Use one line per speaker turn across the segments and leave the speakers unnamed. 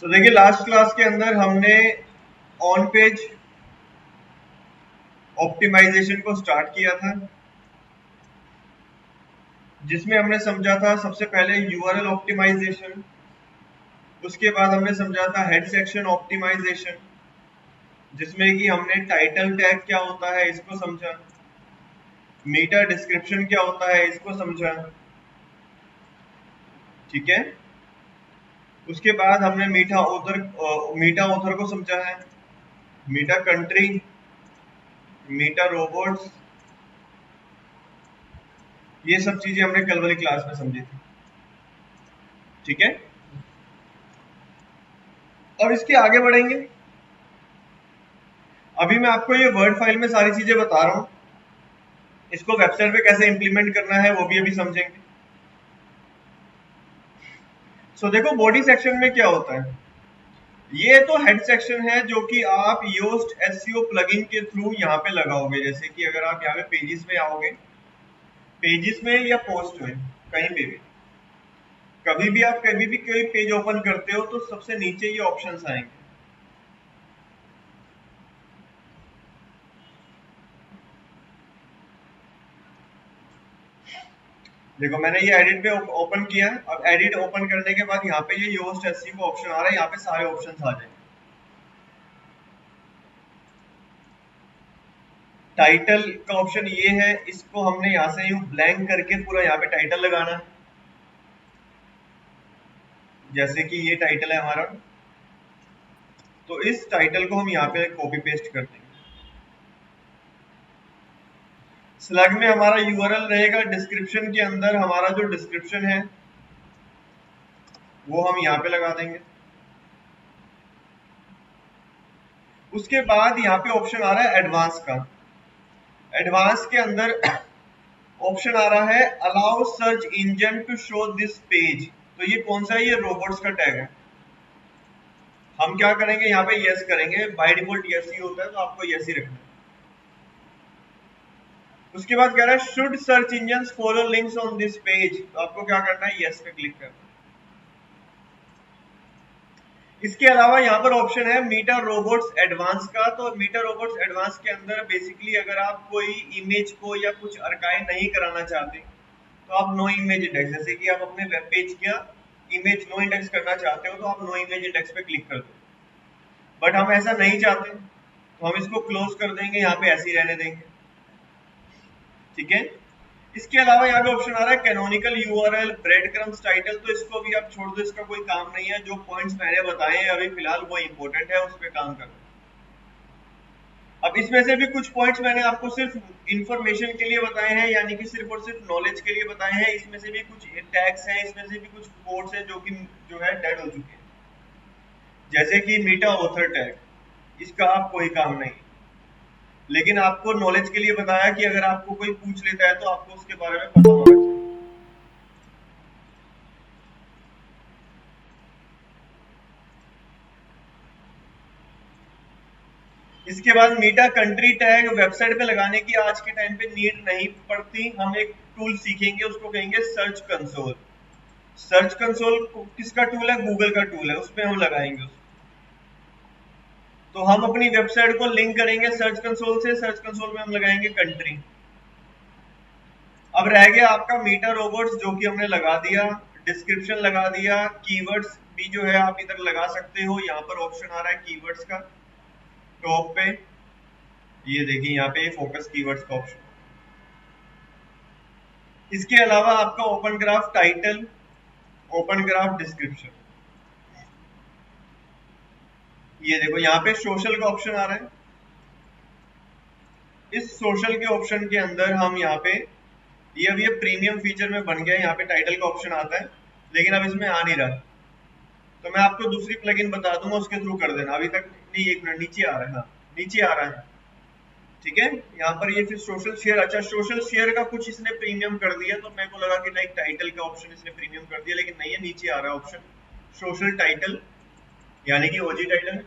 तो देखिए last class के अंदर हमने ऑन पेज ऑप्टिमाइजेशन को स्टार्ट किया था, जिसमें हमने समझा था सबसे पहले यूआरएल ऑप्टिमाइजेशन, उसके बाद हमने समझा था हेड सेक्शन ऑप्टिमाइजेशन, जिसमें कि हमने टाइटल टैग क्या होता है इसको समझा, मीटा डिस्क्रिप्शन क्या होता है इसको समझा। ठीक है, उसके बाद हमने मीटा ऑथर को समझा है, मीटा कंट्री, मीटा रोबोट्स, ये सब चीजें हमने कल वाली क्लास में समझी थी। ठीक है, अब इसके आगे बढ़ेंगे। अभी मैं आपको ये वर्ड फाइल में सारी चीजें बता रहा हूं, इसको वेबसाइट पे कैसे इंप्लीमेंट करना है वो भी अभी समझेंगे। सो देखो बॉडी सेक्शन में क्या होता है, ये तो हेड सेक्शन है जो कि आप योस्ट एसईओ प्लगइन के थ्रू यहाँ पे लगाओगे। जैसे कि अगर आप यहाँ पे पेजेस में आओगे, पेजेस में या पोस्ट में कहीं पे भी, कभी भी आप कभी भी कोई पेज ओपन करते हो तो सबसे नीचे ये ऑप्शंस आएंगे। देखो मैंने ये एडिट पे ओपन किया है। अब एडिट ओपन करने के बाद यहाँ पे ये योस्ट एसईओ का ऑप्शन आ रहा है, यहाँ पे सारे ऑप्शंस आ जाएंगे। टाइटल का ऑप्शन ये है, इसको हमने यहाँ से यूं ब्लैंक करके पूरा यहाँ पे टाइटल लगाना है। जैसे कि ये टाइटल है हमारा, तो इस टाइटल को हम यहाँ पे कॉपी पेस्ट कर देंगे। स्लग में हमारा यूआरएल रहेगा, डिस्क्रिप्शन के अंदर हमारा जो डिस्क्रिप्शन है वो हम यहाँ पे लगा देंगे। उसके बाद यहाँ पे ऑप्शन आ रहा है एडवांस का। एडवांस के अंदर ऑप्शन आ रहा है allow search engine to show this page. तो ये कौन सा है, ये रोबोट्स का टैग है। हम क्या करेंगे, यहाँ पे यस करेंगे, बाय डिफॉल्ट यस ही होता है तो आपको यस ही रखना है। उसके बाद कह रहा है should search engine follow links on this page, तो आपको क्या करना है, यस पे क्लिक करना है। इसके अलावा यहाँ पर ऑप्शन है मीटा रोबोट्स एडवांस का। तो मीटा रोबोट्स एडवांस के अंदर बेसिकली अगर आप कोई इमेज को या कुछ अर्काइव नहीं कराना चाहते तो आप नो इमेज इंडेक्स, जैसे कि आप अपने वेब पेज का इमेज नो इंडेक्स करना चाहते हो तो आप नो इमेज इंडेक्स पे क्लिक कर दो। बट हम ऐसा नहीं चाहते तो हम इसको क्लोज कर देंगे, यहाँ पे ऐसे ही रहने देंगे। ठीक है, इसके अलावा यहाँ पे ऑप्शन आ रहा है canonical URL, bread crumbs title, तो इसको भी आप छोड़ दो, इसका कोई काम नहीं है। जो पॉइंट्स मैंने बताए हैं अभी फिलहाल वो इंपॉर्टेंट है, उस पर काम करो। अब इसमें से भी कुछ पॉइंट्स मैंने आपको सिर्फ इंफॉर्मेशन के लिए बताए हैं, यानी कि सिर्फ और सिर्फ नॉलेज के लिए बताए हैं। इसमें से भी कुछ टैग्स हैं, इसमें से भी कुछ कोड्स हैं जो कि जो है डेड हो चुके हैं, जैसे कि मीटा ऑथर टैग, इसका आप कोई काम नहीं। लेकिन आपको नॉलेज के लिए बताया कि अगर आपको कोई पूछ लेता है तो आपको उसके बारे में पता होना चाहिए। इसके बाद मीटा कंट्री टैग वेबसाइट पे लगाने की आज के टाइम पे नीड नहीं पड़ती। हम एक टूल सीखेंगे, उसको कहेंगे सर्च कंसोल। सर्च कंसोल किसका टूल है, गूगल का टूल है, उसमें हम लगाएंगे उसको। तो हम अपनी वेबसाइट को लिंक करेंगे सर्च कंसोल से, सर्च कंसोल में हम लगाएंगे कंट्री। अब रह गया आपका मीटा रोबोट्स जो कि हमने लगा दिया, डिस्क्रिप्शन लगा दिया, कीवर्ड्स भी जो है आप इधर लगा सकते हो। यहाँ पर ऑप्शन आ रहा है कीवर्ड्स का टॉप पे, ये देखिए यहाँ पे फोकस कीवर्ड्स का ऑप्शन। इसके अलावा आपका open graph title, open graph description, ये देखो यहाँ पे सोशल का ऑप्शन आ रहा है। इस सोशल के ऑप्शन के अंदर हम यहाँ पे ये अभी प्रीमियम फीचर में बन गया है, यहाँ पे टाइटल का ऑप्शन आता है लेकिन अब इसमें आ नहीं रहा। तो मैं आपको दूसरी प्लगइन बता दूंगा, उसके थ्रू कर देना। अभी तक नहीं, एक मिनट, नीचे आ रहा है, हाँ नीचे आ रहा है। ठीक है, यहाँ पर ये फिर सोशल शेयर, अच्छा सोशल शेयर का कुछ इसने प्रीमियम कर दिया तो मेरे को लगा कि लाइक टाइटल का ऑप्शन इसने प्रीमियम कर दिया, लेकिन नहीं है, नीचे आ रहा है ऑप्शन सोशल टाइटल यानी कि ओजी टाइटल,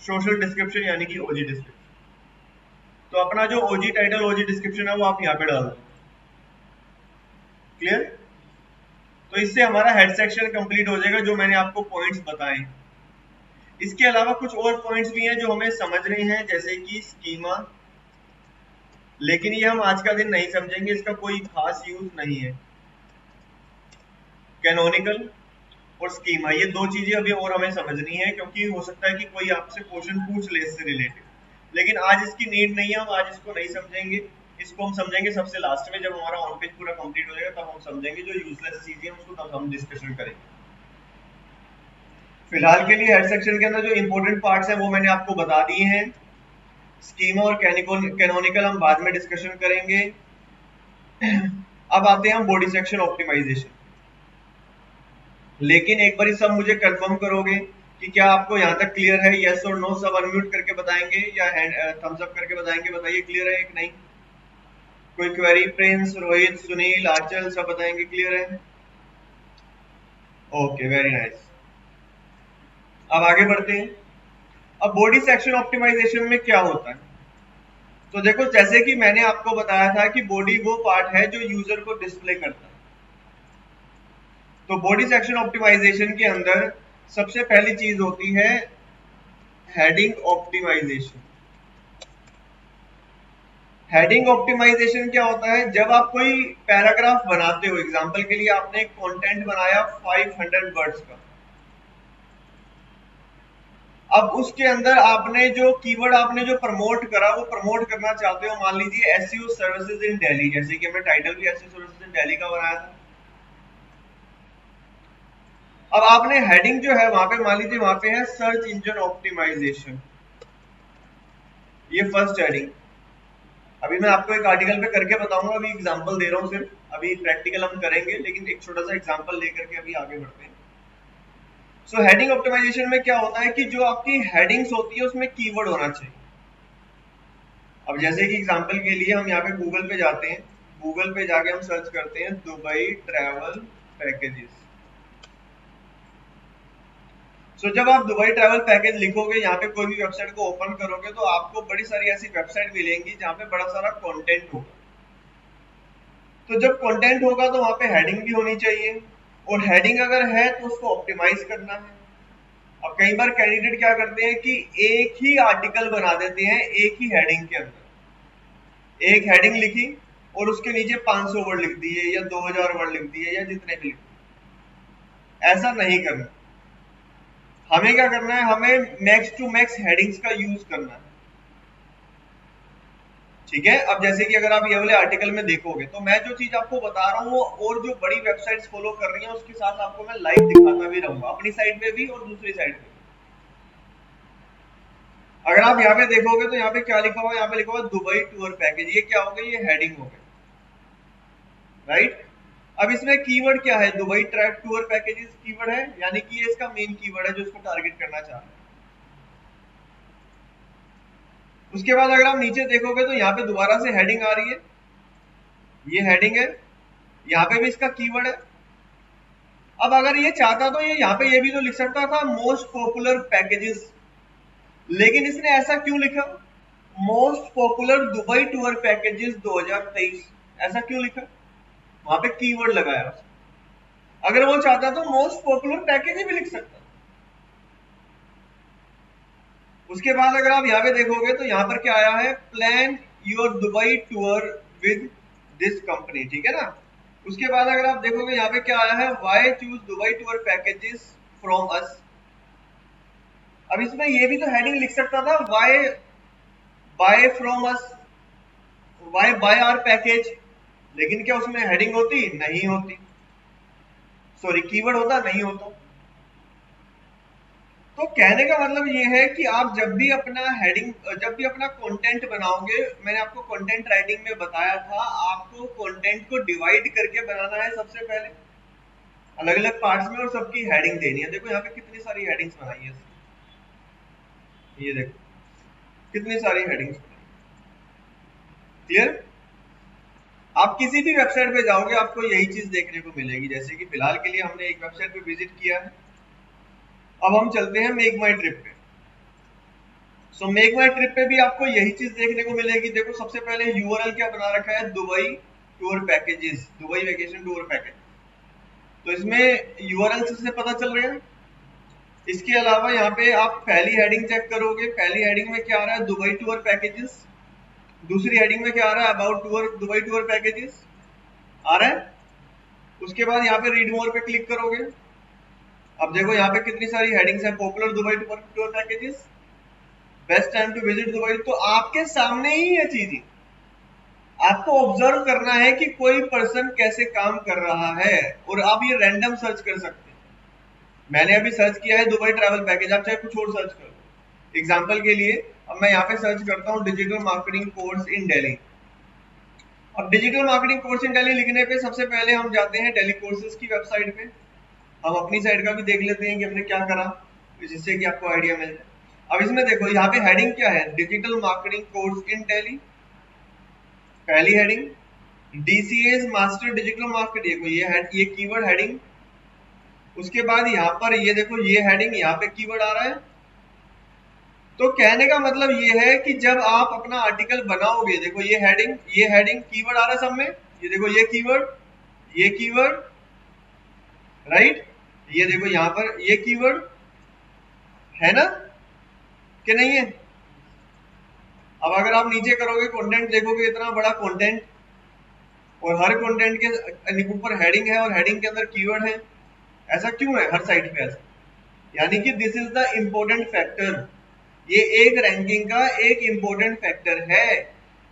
सोशल डिस्क्रिप्शन यानी कि ओजी डिस्क्रिप्शन। तो अपना जो ओजी टाइटल ओजी डिस्क्रिप्शन है वो आप यहाँ पे डाल दो। क्लियर? तो इससे हमारा हेड सेक्शन कंप्लीट हो जाएगा, जो मैंने आपको पॉइंट्स बताए। इसके अलावा कुछ और पॉइंट्स भी हैं जो हमें समझने हैं, जैसे कि स्कीमा, लेकिन ये हम आज का दिन नहीं समझेंगे, इसका कोई खास यूज नहीं है। कैनोनिकल और स्कीमा, ये दो चीजें अभी और हमें समझनी है, क्योंकि हो सकता है कि कोई आपसे क्वेश्चन पूछ ले इससे रिलेटेड, लेकिन आज इसकी नीड नहीं है, हम आज इसको नहीं समझेंगे। इसको हम समझेंगे सबसे लास्ट में, जब हमारा ऑन पेज पूरा कंप्लीट हो जाएगा तब हम समझेंगे। जो यूजलेस चीजें हैं उसको तब हम डिस्कशन करेंगे। फिलहाल के लिए हेड सेक्शन के अंदर जो इंपॉर्टेंट पार्ट्स हैं वो मैंने आपको बता दिए हैं। स्कीमा और कैनोनिकल हम बाद में डिस्कशन करेंगे। अब आते हैं हम बॉडी सेक्शन ऑप्टिमाइजेशन। लेकिन एक बार सब मुझे कंफर्म करोगे कि क्या आपको यहाँ तक क्लियर है? यस और नो सब अनम्यूट करके बताएंगे या थम्स अप करके बताएंगे। बताइए क्लियर है कि नहीं? कोई क्वेरी? प्रिंस, रोहित, सुनील, आंचल सब बताएंगे क्लियर है? Okay, very nice. अब आगे बढ़ते हैं। अब बॉडी सेक्शन ऑप्टिमाइजेशन में क्या होता है? तो देखो, जैसे कि मैंने आपको बताया था कि बॉडी वो पार्ट है जो यूजर को डिस्प्ले करता है। तो बॉडी सेक्शन ऑप्टिमाइजेशन के अंदर सबसे पहली चीज होती है हेडिंग ऑप्टिमाइजेशन। हेडिंग ऑप्टिमाइजेशन क्या होता है? जब आप कोई पैराग्राफ बनाते हो, एग्जांपल के लिए आपने एक कंटेंट बनाया 500 वर्ड्स का, अब उसके अंदर आपने जो कीवर्ड आपने जो प्रमोट करा वो प्रमोट करना चाहते हो, मान लीजिए एसईओ सर्विसेज इन दिल्ली, जैसे कि हमने टाइटल भी एसईओ सर्विसेज इन दिल्ली का बनाया था। अब आपने हेडिंग जो है वहां पे मान लीजिए वहां पे है सर्च इंजन ऑप्टिमाइजेशन, ये फर्स्ट हेडिंग। अभी मैं आपको एक आर्टिकल पे करके बताऊंगा, अभी एग्जांपल दे रहा हूँ सिर्फ, अभी प्रैक्टिकल हम करेंगे लेकिन एक छोटा सा एग्जांपल लेकर के अभी आगे बढ़ते हैं। सो हेडिंग ऑप्टिमाइजेशन में क्या होता है कि जो आपकी हेडिंग्स होती है उसमें कीवर्ड होना चाहिए। अब जैसे कि एग्जांपल के लिए हम यहाँ पे गूगल पे जाते हैं, गूगल पे जाके हम सर्च करते हैं दुबई ट्रैवल पैकेजेस। सो जब आप दुबई ट्रैवल पैकेज लिखोगे, यहाँ पे कोई भी वेबसाइट को ओपन करोगे तो आपको बड़ी सारी ऐसी वेबसाइट मिलेंगी जहाँ पे बड़ा सारा कंटेंट होगा। तो जब कंटेंट होगा तो वहां पे हेडिंग भी होनी चाहिए, और हेडिंग अगर है तो उसको ऑप्टिमाइज करना है। अब कई बार कैंडिडेट क्या करते हैं कि एक ही आर्टिकल बना देते हैं एक ही हेडिंग के अंदर, एक हेडिंग लिखी और उसके नीचे 500 वर्ड लिख दिए या 2000 वर्ड लिख दिए या जितने भी लिख दिए। ऐसा नहीं करना। हमें क्या करना है? हमें मैक्स टू मैक्स हेडिंग्स का यूज करना है, ठीक है। अब जैसे कि अगर आप ये वाले आर्टिकल में देखोगे तो मैं जो चीज आपको बता रहा हूँ और जो बड़ी वेबसाइट्स फॉलो कर रही हैं उसके साथ आपको मैं लाइव दिखाता भी रहूंगा, अपनी साइड पे भी और दूसरी साइड पे। अगर आप यहाँ पे देखोगे तो यहाँ पे क्या लिखा हुआ है? यहाँ पे लिखा हुआ है दुबई टूर पैकेज। ये क्या हो गया? ये हेडिंग हो गई, राइट। अब इसमें कीवर्ड क्या है? Dubai track tour packages keyword है, यानी कि ये इसका मेन कीवर्ड है जो इसको टारगेट करना चाह रहे हैं। उसके बाद अगर आप नीचे देखोगे तो यहाँ पे दोबारा से हेडिंग आ रही है, ये हेडिंग है, यहाँ पे भी इसका कीवर्ड है। अब अगर ये चाहता तो ये यहाँ पे ये भी तो लिख सकता था मोस्ट पॉपुलर पैकेजेस, लेकिन इसने ऐसा क्यों लिखा? Most popular Dubai tour packages 2023, ऐसा क्यों लिखा? वहां पे कीवर्ड लगाया। अगर वो चाहता तो मोस्ट पॉपुलर पैकेज ही भी लिख सकता। उसके बाद अगर आप यहाँ पे देखोगे तो यहाँ पर क्या आया है? Plan your Dubai tour with this company, ठीक है ना। उसके बाद अगर आप देखोगे यहाँ पे क्या आया है? Why choose Dubai tour packages from us. अब इसमें ये भी तो हेडिंग लिख सकता था, why buy from us, why buy our package, लेकिन क्या उसमें हेडिंग होती? नहीं होती। सॉरी, कीवर्ड होता? नहीं होता। तो कहने का मतलब ये है कि आप जब भी अपना हेडिंग, जब भी अपना कंटेंट बनाओगे, मैंने आपको कंटेंट राइटिंग में बताया था, आपको कंटेंट को डिवाइड करके बनाना है सबसे पहले, अलग अलग पार्ट्स में, और सबकी हेडिंग देनी है। देखो यहाँ पे कितनी सारी हेडिंग्स बनाई है, ये देखो कितनी सारी हेडिंग्स बनाई। क्लियर? आप किसी भी वेबसाइट पे जाओगे आपको यही चीज देखने को मिलेगी। जैसे कि फिलहाल के लिए हमने एक वेबसाइट पे विजिट किया है, अब हम चलते हैं मेक माई ट्रिप पे। सो मेक माई ट्रिप पे भी आपको यही चीज देखने को मिलेगी। देखो सबसे पहले यूआरएल क्या बना रखा है? Dubai tour packages, Dubai vacation tour package. तो इसमें यूआरएल से पता चल रहा है इसके अलावा यहाँ पे आप पहली हेडिंग चेक करोगे, पहली हेडिंग में क्या आ रहा है, दुबई टूर पैकेजेस। दूसरी हेडिंग में क्या आ रहा है, about tour, Dubai tour packages आ रहा है। उसके बाद यहाँ पे रीड मोर पे क्लिक करोगे। अब देखो यहाँ पे कितनी सारी हेडिंग्स हैं, popular Dubai tour packages, best time to visit Dubai. तो आपके सामने ही है चीजें, आपको ऑब्जर्व करना है कि कोई पर्सन कैसे काम कर रहा है, और आप ये रैंडम सर्च कर सकते हैं। मैंने अभी सर्च किया है दुबई ट्रैवल पैकेज, आप चाहे कुछ और सर्च कर लो एग्जाम्पल के लिए। अब मैं यहाँ पे सर्च करता हूँ digital marketing course in Delhi. अब digital marketing course in Delhi लिखने पे सबसे पहले हम जाते हैं दिल्ली कोर्सेज की वेबसाइट पे। हम अपनी साइड का भी देख लेते हैं कि हमने क्या करा, जिससे कि आपको आइडिया मिल जाए। अब इसमें देखो यहाँ पे हेडिंग क्या है, digital marketing course in Delhi, पहली heading. DCA's master digital marketing, देखो ये कीवर्ड हेडिंग। उसके बाद यहाँ पर ये देखो ये हेडिंग, यहाँ पे कीवर्ड आ रहा है। तो कहने का मतलब ये है कि जब आप अपना आर्टिकल बनाओगे, देखो ये हेडिंग कीवर्ड आ रहा है सब में। ये देखो ये कीवर्ड राइट, ये देखो यहाँ पर ये कीवर्ड है ना, कि नहीं है। अब अगर आप नीचे करोगे कंटेंट देखोगे, इतना बड़ा कंटेंट, और हर कंटेंट के ऊपर हेडिंग है और हेडिंग के अंदर कीवर्ड है। ऐसा क्यों है हर साइट पे ऐसा, यानी कि this is the important factor. ये एक रैंकिंग का एक इम्पोर्टेंट फैक्टर है,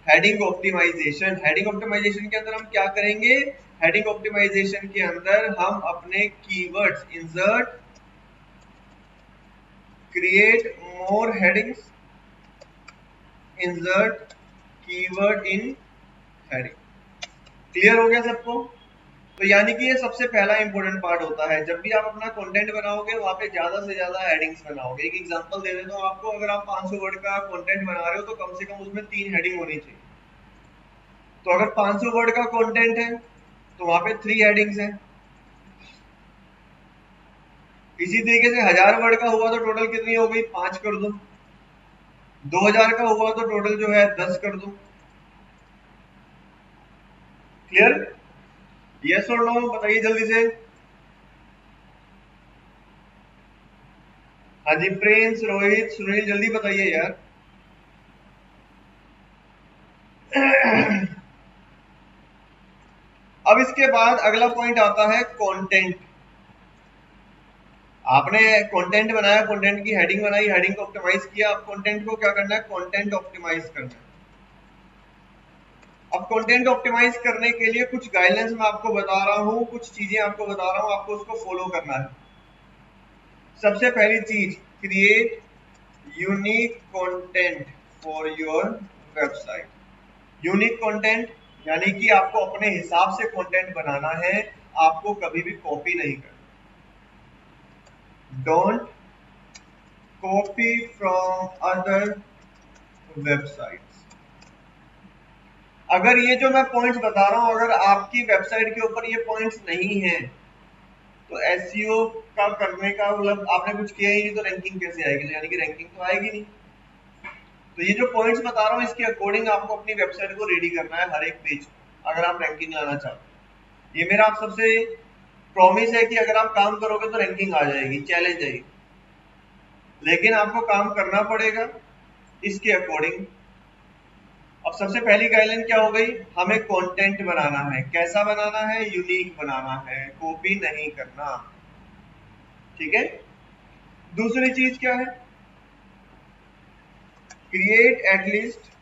हेडिंग ऑप्टिमाइजेशन। हेडिंग ऑप्टिमाइजेशन के अंदर हम क्या करेंगे, हेडिंग ऑप्टिमाइजेशन के अंदर हम अपने keywords insert, create more headings, insert keyword इन हेडिंग। क्लियर हो गया सबको। तो यानी कि ये सबसे पहला इंपॉर्टेंट पार्ट होता है। जब भी आप अपना कंटेंट बनाओगे वहां पे ज्यादा से ज्यादा हेडिंग्स बनाओगे। एक एग्जांपल दे देता हूँ आपको, अगर आप 500 वर्ड का कंटेंट बना रहे हो तो कम से कम उसमें 3 हेडिंग होनी चाहिए। तो अगर 500 वर्ड का कंटेंट है तो वहां पे 3 हेडिंग्स हैं। इसी तरीके से 1000 वर्ड का हुआ तो टोटल कितनी हो गई, 5 कर दो। 2000 का हुआ तो टोटल जो है 10 कर दो। क्लियर, यस और नो बताइए जल्दी से। हाँ जी, प्रिंस, रोहित, सुनील जल्दी बताइए यार। अब इसके बाद अगला पॉइंट आता है कंटेंट। आपने कंटेंट बनाया, कंटेंट की हेडिंग बनाई, हेडिंग को ऑप्टिमाइज किया। अब कंटेंट को क्या करना है, कंटेंट ऑप्टिमाइज करना है। अब कंटेंट ऑप्टिमाइज करने के लिए कुछ गाइडलाइंस मैं आपको बता रहा हूं, कुछ चीजें आपको बता रहा हूं, आपको उसको फॉलो करना है। सबसे पहली चीज, create unique content for your website. Unique content यानी कि आपको अपने हिसाब से कंटेंट बनाना है, आपको कभी भी कॉपी नहीं करना। Don't copy from other websites. अगर ये जो मैं पॉइंट्स बता रहा हूं, अगर आपकी वेबसाइट के ऊपर ये पॉइंट्स नहीं है तो एसईओ का करने का मतलब आपने कुछ किया ही नहीं, तो रैंकिंग कैसे आएगी, तो यानी कि रैंकिंग तो आएगी नहीं। तो ये जो पॉइंट्स बता रहा हूँ इसके अकॉर्डिंग आपको अपनी वेबसाइट को रेडी करना है हर एक पेज, अगर आप रैंकिंग लाना चाहते हैं। ये मेरा आप सबसे प्रॉमिस है कि अगर आप काम करोगे तो रैंकिंग आ जाएगी, चैलेंज है। लेकिन आपको काम करना पड़ेगा इसके अकॉर्डिंग। अब सबसे पहली गाइडलाइन क्या हो गई, हमें कंटेंट बनाना है। कैसा बनाना है, यूनिक बनाना है, कॉपी नहीं करना। ठीक है। दूसरी चीज क्या है, create at least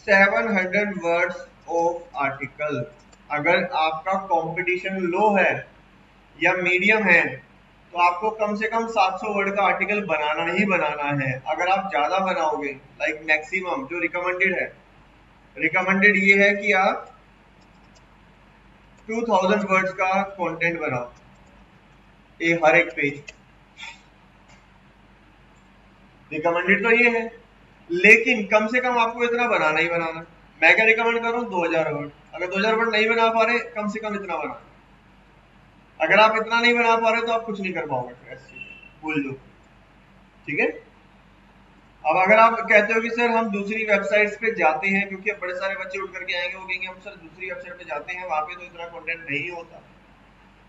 700 words of article. अगर आपका कंपटीशन लो है या मीडियम है तो आपको कम से कम 700 वर्ड का आर्टिकल बनाना ही बनाना है। अगर आप ज्यादा बनाओगे, लाइक मैक्सिमम जो रिकमेंडेड है, रिकमेंडेड ये है कि आप 2000 वर्ड्स का कंटेंट बनाओ हर एक पेज। रिकमेंडेड तो ये है, लेकिन कम से कम आपको इतना बनाना ही बनाना। मैं क्या रिकमेंड कर रहा हूँ, 2000 वर्ड। अगर 2000 वर्ड नहीं बना पा रहे, कम से कम इतना बनाना। अगर आप इतना नहीं बना पा रहे तो आप कुछ नहीं कर पाओगे, भूल दो। ठीक है। अब अगर आप कहते हो कि सर हम दूसरी वेबसाइट्स पे जाते हैं, क्योंकि अब बड़े सारे बच्चे उठ करके आएंगे, वो कहेंगे हम सर दूसरी वेबसाइट पे जाते हैं, वहां पे तो इतना कंटेंट नहीं होता।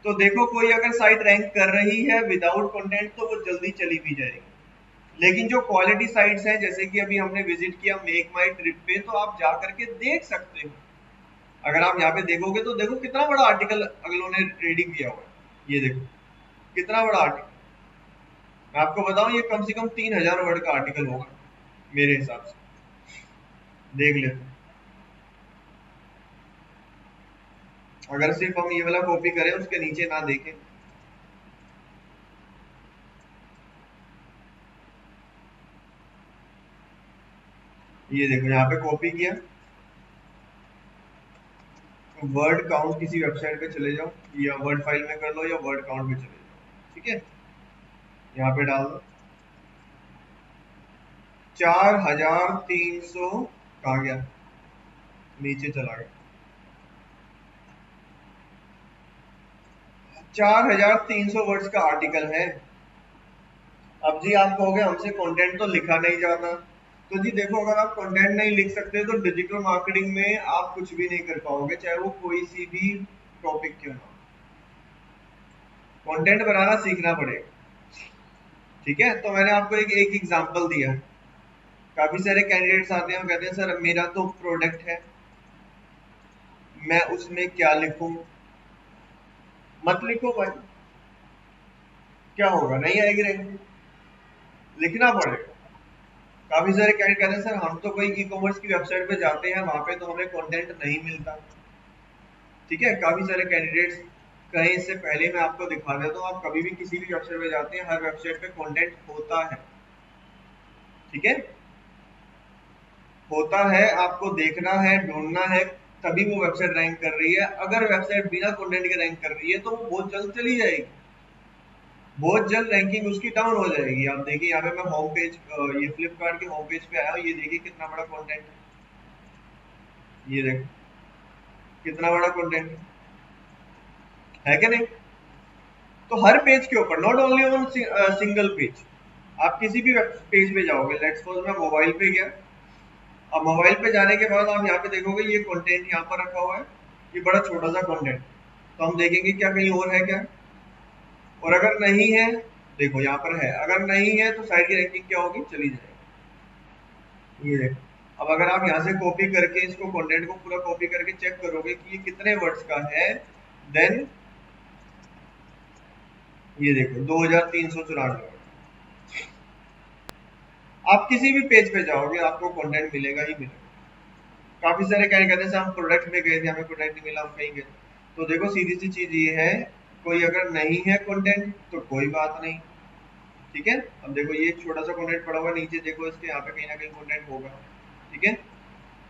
तो देखो कोई अगर साइट रैंक कर रही है विदाउट कंटेंट तो वो जल्दी चली भी जाएगी। लेकिन जो क्वालिटी साइट्स हैं जैसे कि अभी हमने विजिट किया मेक माई ट्रिप पे, तो आप जा करके देख सकते हो। अगर आप यहाँ पे देखोगे तो देखो कितना बड़ा आर्टिकल अगलों ने रेडी किया हुआ है। ये देखो कितना बड़ा आर्टिकल। मैं आपको बताऊं ये कम से कम 3000 वर्ड का आर्टिकल होगा मेरे हिसाब से। देख लेते हैं। अगर सिर्फ हम ये वाला कॉपी करें उसके नीचे ना देखें, ये देखो यहाँ पे कॉपी किया, वर्ड काउंट किसी वेबसाइट पे चले जाओ या वर्ड फाइल में कर लो या वर्ड काउंट में चले जाओ, ठीक है। यहाँ पे डाल दो 4300, कहाँ गया, नीचे चला गया, 4300 वर्ड्स का आर्टिकल है। अब जी आप कहोगे हमसे कंटेंट तो लिखा नहीं जाता, तो जी देखो अगर आप कंटेंट नहीं लिख सकते तो डिजिटल मार्केटिंग में आप कुछ भी नहीं कर पाओगे, चाहे वो कोई सी भी टॉपिक क्यों ना। कंटेंट बनाना सीखना पड़ेगा, ठीक है। तो मैंने आपको एक एग्जांपल दिया। काफी सारे कैंडिडेट्स आते हैं और कहते हैं सर मेरा तो प्रोडक्ट है, मैं उसमें क्या लिखूं। मत लिखो भाई, क्या होगा, नहीं आएगी रैंकिंग, लिखना पड़ेगा। काफी सारे कैंडिडेट कहते हैं सर हम तो कोई ई कॉमर्स की वेबसाइट पे जाते हैं वहां पे तो हमें कंटेंट नहीं मिलता, ठीक है। काफी सारे कैंडिडेट्स कहीं, इससे पहले मैं आपको दिखा देता हूँ, आप कभी भी किसी भी वेबसाइट पे जाते हैं हर वेबसाइट पे कंटेंट होता है, ठीक है, होता है। आपको देखना है, ढूंढना है, तभी वो वेबसाइट रैंक कर रही है। अगर वेबसाइट बिना कंटेंट के रैंक कर रही है तो वो बहुत जल्द चली जाएगी, बहुत जल्द रैंकिंग उसकी डाउन हो जाएगी। आप देखिए यहाँ पे मैं होम पेज, ये फ्लिपकार्ट के होम पेज पे आया हूँ, ये देखिए कितना बड़ा कंटेंट है, ये देखो कितना बड़ा कंटेंट है कि नहीं। तो हर पेज के ऊपर, not only on single page, आप किसी भी पेज पे जाओगे, लेट्स सपोज मैं मोबाइल पे गया, अब मोबाइल पे जाने के बाद आप यहाँ पे देखोगे ये कंटेंट यहाँ पर रखा हुआ है, ये बड़ा छोटा सा कंटेंट, तो हम देखेंगे क्या कहीं और है क्या, और अगर नहीं है, देखो यहाँ पर है, अगर नहीं है तो साइट की रैंकिंग क्या होगी, चली जाएगी। ये देखो अब अगर आप यहाँ से कॉपी करके इसको कंटेंट को पूरा कॉपी करके चेक करोगे कि ये कितने वर्ड्स का है, देन ये देखो 2394। आप किसी भी पेज पे जाओगे आपको कंटेंट मिलेगा ही मिलेगा। काफी सारे क्या कहते हैं हम प्रोडक्ट में गए थे हमें प्रोडक्ट नहीं मिला, हम कहीं गए, तो देखो सीधी सी चीज ये है, कोई अगर नहीं है कंटेंट तो कोई बात नहीं, ठीक है। अब देखो ये छोटा सा कंटेंट पड़ा हुआ नीचे, देखो इसके यहाँ पे कहीं ना कहीं कंटेंट होगा, ठीक है।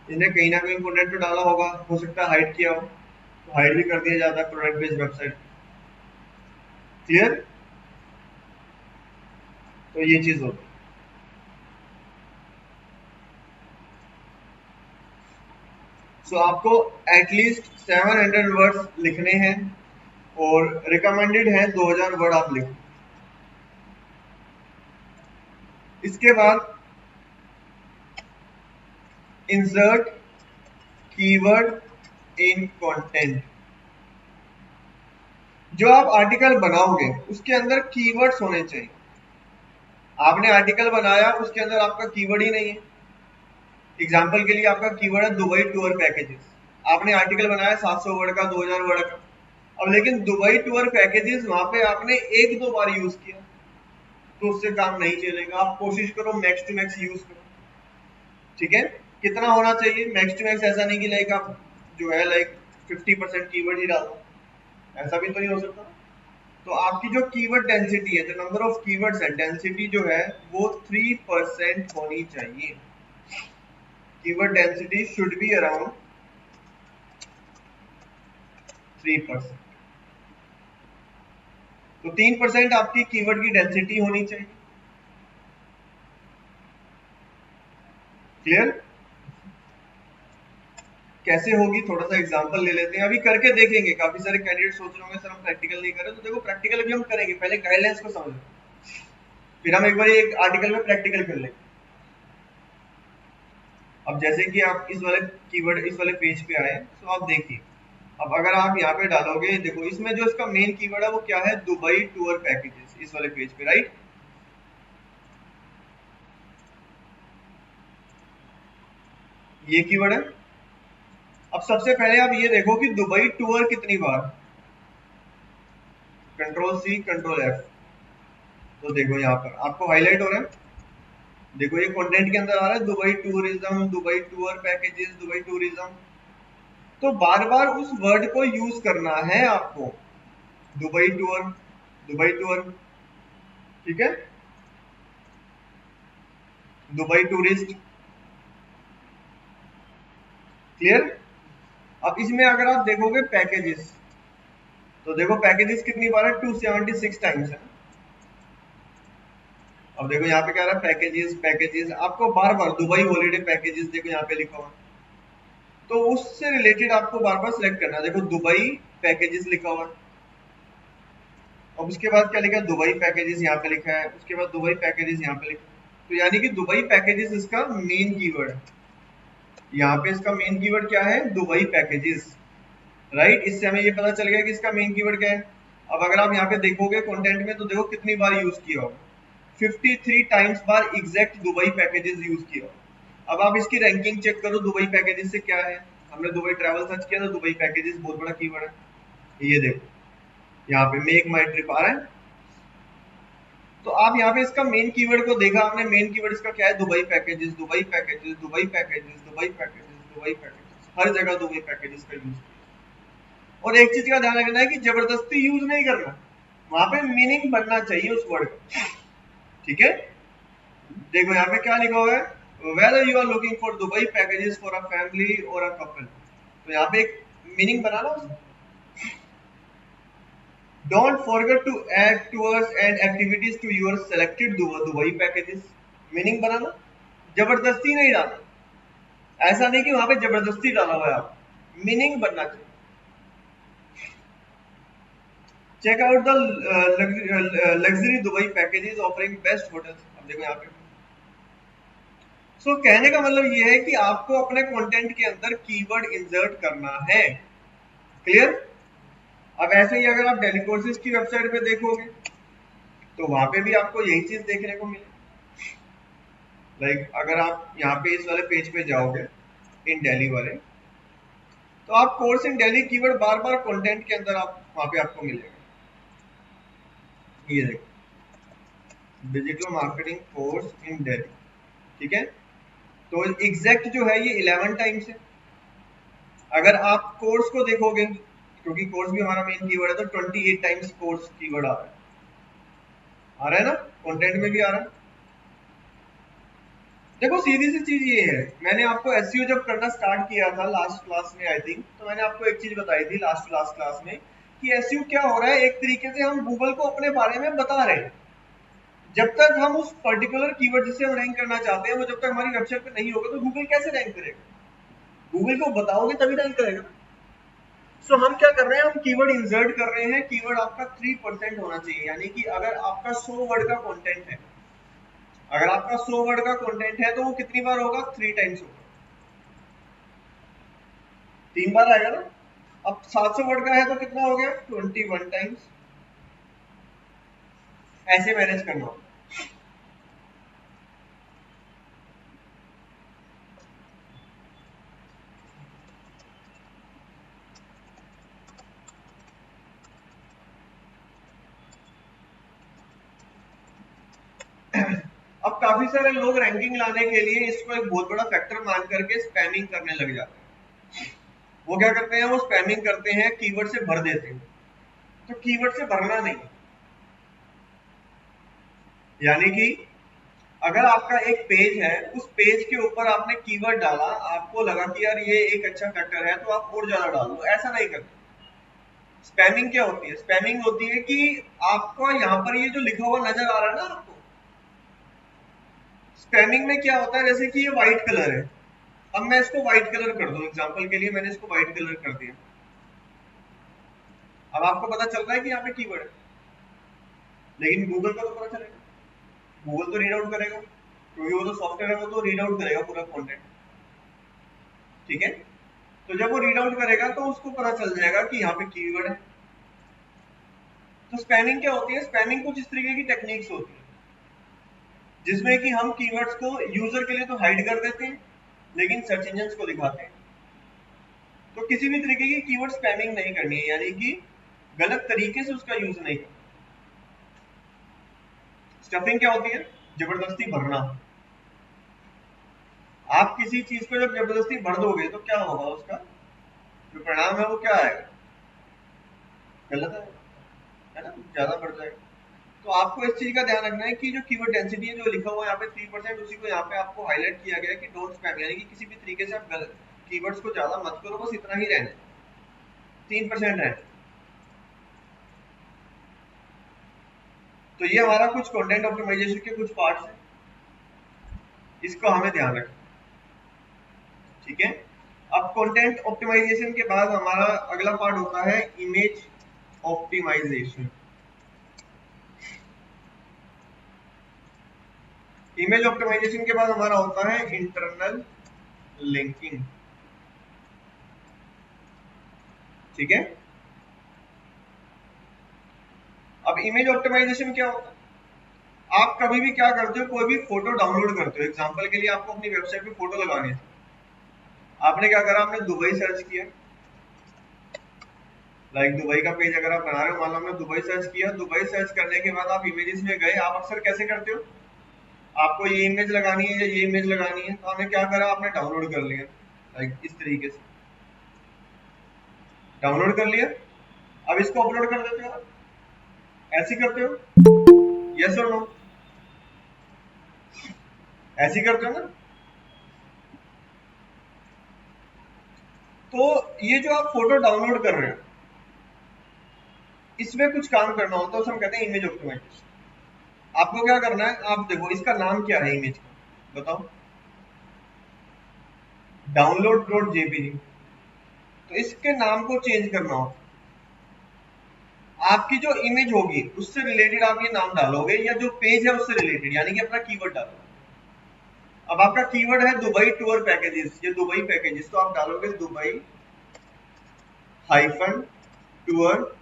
इसने कहीं ना कहीं कंटेंट तो डाला होगा, हो सकता है हाइड किया हो, तो हाइड भी कर दिया जाता है प्रोडक्ट बेस्ड वेबसाइट, क्लियर। तो ये चीज होती है। सो आपको एटलीस्ट 700 वर्ड्स लिखने हैं और रिकमेंडेड है 2000 वर्ड आप लिखो। इसके बाद इंसर्ट कीवर्ड इन कंटेंट। जो आप आर्टिकल बनाओगे उसके अंदर कीवर्ड्स होने चाहिए। आपने आर्टिकल बनाया उसके अंदर आपका कीवर्ड ही नहीं है। एग्जाम्पल के लिए आपका कीवर्ड है दुबई टूर पैकेजेस, आपने आर्टिकल बनाया 700 वर्ड का, 2000 वर्ड का, अब लेकिन दुबई टूर पैकेजेस वहां पे आपने एक दो बार यूज किया तो उससे काम नहीं चलेगा। आप कोशिश करो मैक्स टू मैक्स यूज करो, ठीक है। कितना होना चाहिए मैक्स टू मैक्स, ऐसा नहीं कि लाइक आप जो है लाइक 50% कीवर्ड ही डाल दो, ऐसा भी तो नहीं हो सकता। तो आपकी जो कीवर्ड डेंसिटी है, जो नंबर ऑफ कीवर्ड्स है, डेंसिटी जो है वो 3% होनी चाहिए। Keyword density should be around 3%। तो 3% आपकी कीवर्ड की डेंसिटी होनी चाहिए, क्लियर। कैसे होगी थोड़ा सा एग्जांपल ले लेते हैं, अभी करके देखेंगे। काफी सारे कैंडिडेट सोच रहे होंगे सर हम प्रैक्टिकल नहीं करें, तो देखो प्रैक्टिकल भी हम करेंगे, पहले गाइडलाइंस को समझ, फिर हम एक बार एक आर्टिकल में प्रैक्टिकल कर लेंगे। अब जैसे कि आप इस वाले कीवर्ड, इस वाले पेज पे आए, तो आप देखिए अब अगर आप यहाँ पे डालोगे, देखो इसमें जो इसका मेन कीवर्ड है वो क्या है, दुबई टूर पैकेजेस, इस वाले पेज पे, राइट। ये कीवर्ड है। अब सबसे पहले आप ये देखो कि दुबई टूर कितनी बार, कंट्रोल सी कंट्रोल एफ, तो देखो यहाँ पर आपको हाईलाइट हो रहा है, देखो ये कंटेंट के अंदर आ रहा है Dubai tourism, Dubai tour packages, Dubai tourism. तो बार बार उस वर्ड को यूज करना है आपको, दुबई टूर, दुबई टूर, ठीक है, दुबई टूरिस्ट, क्लियर। अब इसमें अगर आप देखोगे पैकेजेस, तो देखो पैकेजेस कितनी बार है, 276 टाइम्स है। अब देखो यहाँ पे क्या रहा है, पैकेजेस पैकेजेस, आपको बार बार दुबई हॉलीडे पैकेजेस देखो यहाँ पे लिखा हुआ है, तो उससे रिलेटेड आपको बार बार सिलेक्ट करना है। देखो दुबई पैकेजेस लिखा हुआ है, अब उसके बाद क्या लिखा है, दुबई पैकेजेस यहाँ पे लिखा है, उसके बाद दुबई पैकेजेस यहाँ पे लिखा है, तो यानी कि दुबई पैकेजेस इसका मेन कीवर्ड है। यहाँ पे इसका मेन कीवर्ड क्या है, दुबई पैकेजेस, राइट। इससे हमें ये पता चल गया कि इसका मेन कीवर्ड क्या है। अब अगर आप यहाँ पे देखोगे कंटेंट में, तो देखो कितनी बार यूज किया होगा, 53 टाइम्स बार एग्जैक्ट दुबई पैकेजेस यूज किया होगा। अब आप इसकी रैंकिंग चेक करो दुबई पैकेजेस से क्या है, हमने दुबई ट्रैवल सर्च किया तो दुबई पैकेजेस बहुत बड़ा कीवर्ड है। ये देखो यहाँ पे मेक माई ट्रिप आ रहा है, तो आप यहाँ पे इसका मेन कीवर्ड को देखा आपने, मेन कीवर्ड इसका क्या है, Dubai packages, Dubai packages, Dubai packages, Dubai packages, Dubai packages, हर जगह दुबई पैकेजेस का यूज किया। और एक चीज का ध्यान रखना है कि जबरदस्ती यूज नहीं करना, वहां पे मीनिंग बनना चाहिए उस वर्ड का, ठीक है। देखो यहाँ पे क्या लिखा हुआ है, whether you are looking for Dubai packages for a family or a couple, तो यहाँ पे एक मीनिंग बनाना उसमें, don't forget to add tours and activities to your selected Dubai packages, meaning बनाना, जबरदस्ती नहीं डालना, ऐसा नहीं कि वहां पे जबरदस्ती डाला हुआ है, आप मीनिंग बनना चाहिए। Check out the luxury Dubai packages offering best hotels, अब देखो यहाँ पे। सो कहने का मतलब ये है कि आपको अपने कंटेंट के अंदर कीवर्ड इंसर्ट करना है, क्लियर। अब ऐसे ही अगर आप डेली कोर्सेज की वेबसाइट पे देखोगे तो वहां पे भी आपको यही चीज देखने को मिले, लाइक अगर आप यहाँ पे इस वाले पेज पे जाओगे इन दिल्ली वाले, तो आप course in Delhi keyword bar bar content के अंदर आप वहां पे आपको मिलेगा। ये देखो digital marketing course in Delhi, ठीक है, तो एग्जैक्ट जो है ये 11 टाइम्स है। अगर आप कोर्स को देखोगे, क्योंकि कोर्स भी हमारा मेन कीवर्ड है, तो 28 टाइम्स कोर्स कीवर्ड आ रहा है ना, कंटेंट में भी आ रहा है। देखो सीधी सी चीज ये है, मैंने आपको एसईओ जब करना स्टार्ट किया था लास्ट क्लास में आई थिंक, तो मैंने आपको एक चीज बताई थी लास्ट क्लास में कि एसईओ क्या हो रहा है, एक तरीके से हम गूगल को अपने बारे में बता रहे हैं। जब तक हम उस पर्टिकुलर कीवर्ड जिसे हम रैंक करना चाहते हैं वो जब तक हमारी वेबसाइट पे नहीं होगा, तो गूगल कैसे रैंक करेगा, गूगल को बताओगे तभी रैंक करेगा। सो हम क्या कर रहे हैं, हम कीवर्ड इंसर्ट कर रहे हैं, कीवर्ड आपका 3% होना चाहिए, यानी कि अगर आपका 100 वर्ड का कंटेंट है, अगर आपका 100 वर्ड का कंटेंट है तो वो कितनी बार होगा, 3 टाइम्स होगा, 3 बार आएगा ना। अब 700 वर्ड का है तो कितना हो गया, 21 टाइम्स, ऐसे मैनेज करना होगा। अब काफी सारे लोग रैंकिंग लाने के लिए इसको एक बहुत बड़ा फैक्टर मान करके स्पैमिंग करने लग जाते हैं। वो क्या करते हैं, वो स्पैमिंग करते हैं, कीवर्ड से भर देते हैं। तो कीवर्ड से भरना नहीं, यानी कि अगर आपका एक पेज है, उस पेज के ऊपर आपने कीवर्ड डाला, आपको लगा कि यार ये एक अच्छा फैक्टर है, तो आप और ज्यादा डाल दो, ऐसा नहीं करते। स्पैमिंग क्या होती है, स्पैमिंग होती है कि आपका यहाँ पर ये जो लिखा हुआ नजर आ रहा है ना आपको, स्पैमिंग में क्या होता है, जैसे कि ये व्हाइट कलर है, अब मैं इसको व्हाइट कलर कर दूं, एग्जांपल के लिए मैंने इसको व्हाइट कलर कर दिया, अब आपको पता चल रहा है कि यहाँ पे कीवर्ड है, लेकिन गूगल को तो पता चलेगा, गूगल तो रीड आउट करेगा, क्योंकि वो तो सॉफ्टवेयर है, वो तो रीड आउट करेगा पूरा कंटेंट, ठीक है। तो जब वो रीड आउट करेगा तो उसको पता चल जाएगा कि यहाँ पे कीवर्ड है। तो स्पैनिंग क्या होती है? स्पैनिंग कुछ इस तरीके की टेक्निक्स होती है जिसमें कि हम कीवर्ड्स को यूजर के लिए तो हाइड कर देते हैं लेकिन सर्च इंजन को दिखाते हैं। तो किसी भी तरीके की कीवर्ड स्पैमिंग नहीं करनी है, यानी कि गलत तरीके से उसका यूज नहीं करना। स्टफिंग क्या होती है? जबरदस्ती भरना। आप किसी चीज को जब जबरदस्ती भर दोगे तो क्या होगा? उसका जो परिणाम है वो क्या आएगा? गलत है ना? ज्यादा बढ़ जाएगा। तो आपको इस चीज का ध्यान रखना है कि जो कीवर्ड डेंसिटी है, जो लिखा हुआ है यहाँ पे 3%, उसी को यहाँ पे आपको हाईलाइट किया गया है कि डोंट स्पैम, यानी कि किसी भी तरीके से आप कीवर्ड्स को ज्यादा मत करो, बस इतना ही रहना, 3% रहना। तो ये हमारा कुछ कंटेंट ऑप्टिमाइजेशन के कुछ पार्ट्स हैं, इसको हमें ध्यान रखना, ठीक है। अब कंटेंट ऑप्टिमाइजेशन के बाद हमारा अगला पार्ट होता है इमेज ऑप्टिमाइजेशन। इमेज ऑप्टिमाइजेशन के बाद हमारा होता है इंटरनल लिंकिंग, ठीक है। अब इमेज ऑप्टिमाइजेशन क्या होता है? आप कभी भी क्या करते हो, कोई भी फोटो डाउनलोड करते हो, एग्जांपल के लिए आपको अपनी वेबसाइट पे फोटो लगानी है, आपने क्या करा? आपने दुबई सर्च किया, लाइक दुबई का पेज अगर आप बना रहे हो, मान लो हमने दुबई सर्च किया, दुबई सर्च करने के बाद आप इमेजेस में गए। आप अक्सर कैसे करते हो? आपको ये इमेज लगानी है या ये इमेज लगानी है, तो आपने क्या करा? आपने डाउनलोड कर लिया, लाइक इस तरीके से डाउनलोड कर लिया। अब इसको अपलोड कर देते हो, ऐसे करते हो, यस और नो? ऐसे करते हो ना? तो ये जो आप फोटो डाउनलोड कर रहे हो, इसमें कुछ काम करना होता है, उसे हम कहते हैं इमेज ऑप्टिमाइजेशन। आपको क्या करना है? आप देखो इसका नाम क्या है इमेज का, बताओ। download.jpg। तो इसके नाम को चेंज करना होता है। आपकी जो इमेज होगी उससे रिलेटेड आप ये नाम डालोगे, या जो पेज है उससे रिलेटेड, यानी कि अपना कीवर्ड डालोगे। अब आपका कीवर्ड है दुबई टूर पैकेजेस, ये दुबई पैकेजेस, तो आप डालोगे Dubai hyphen tour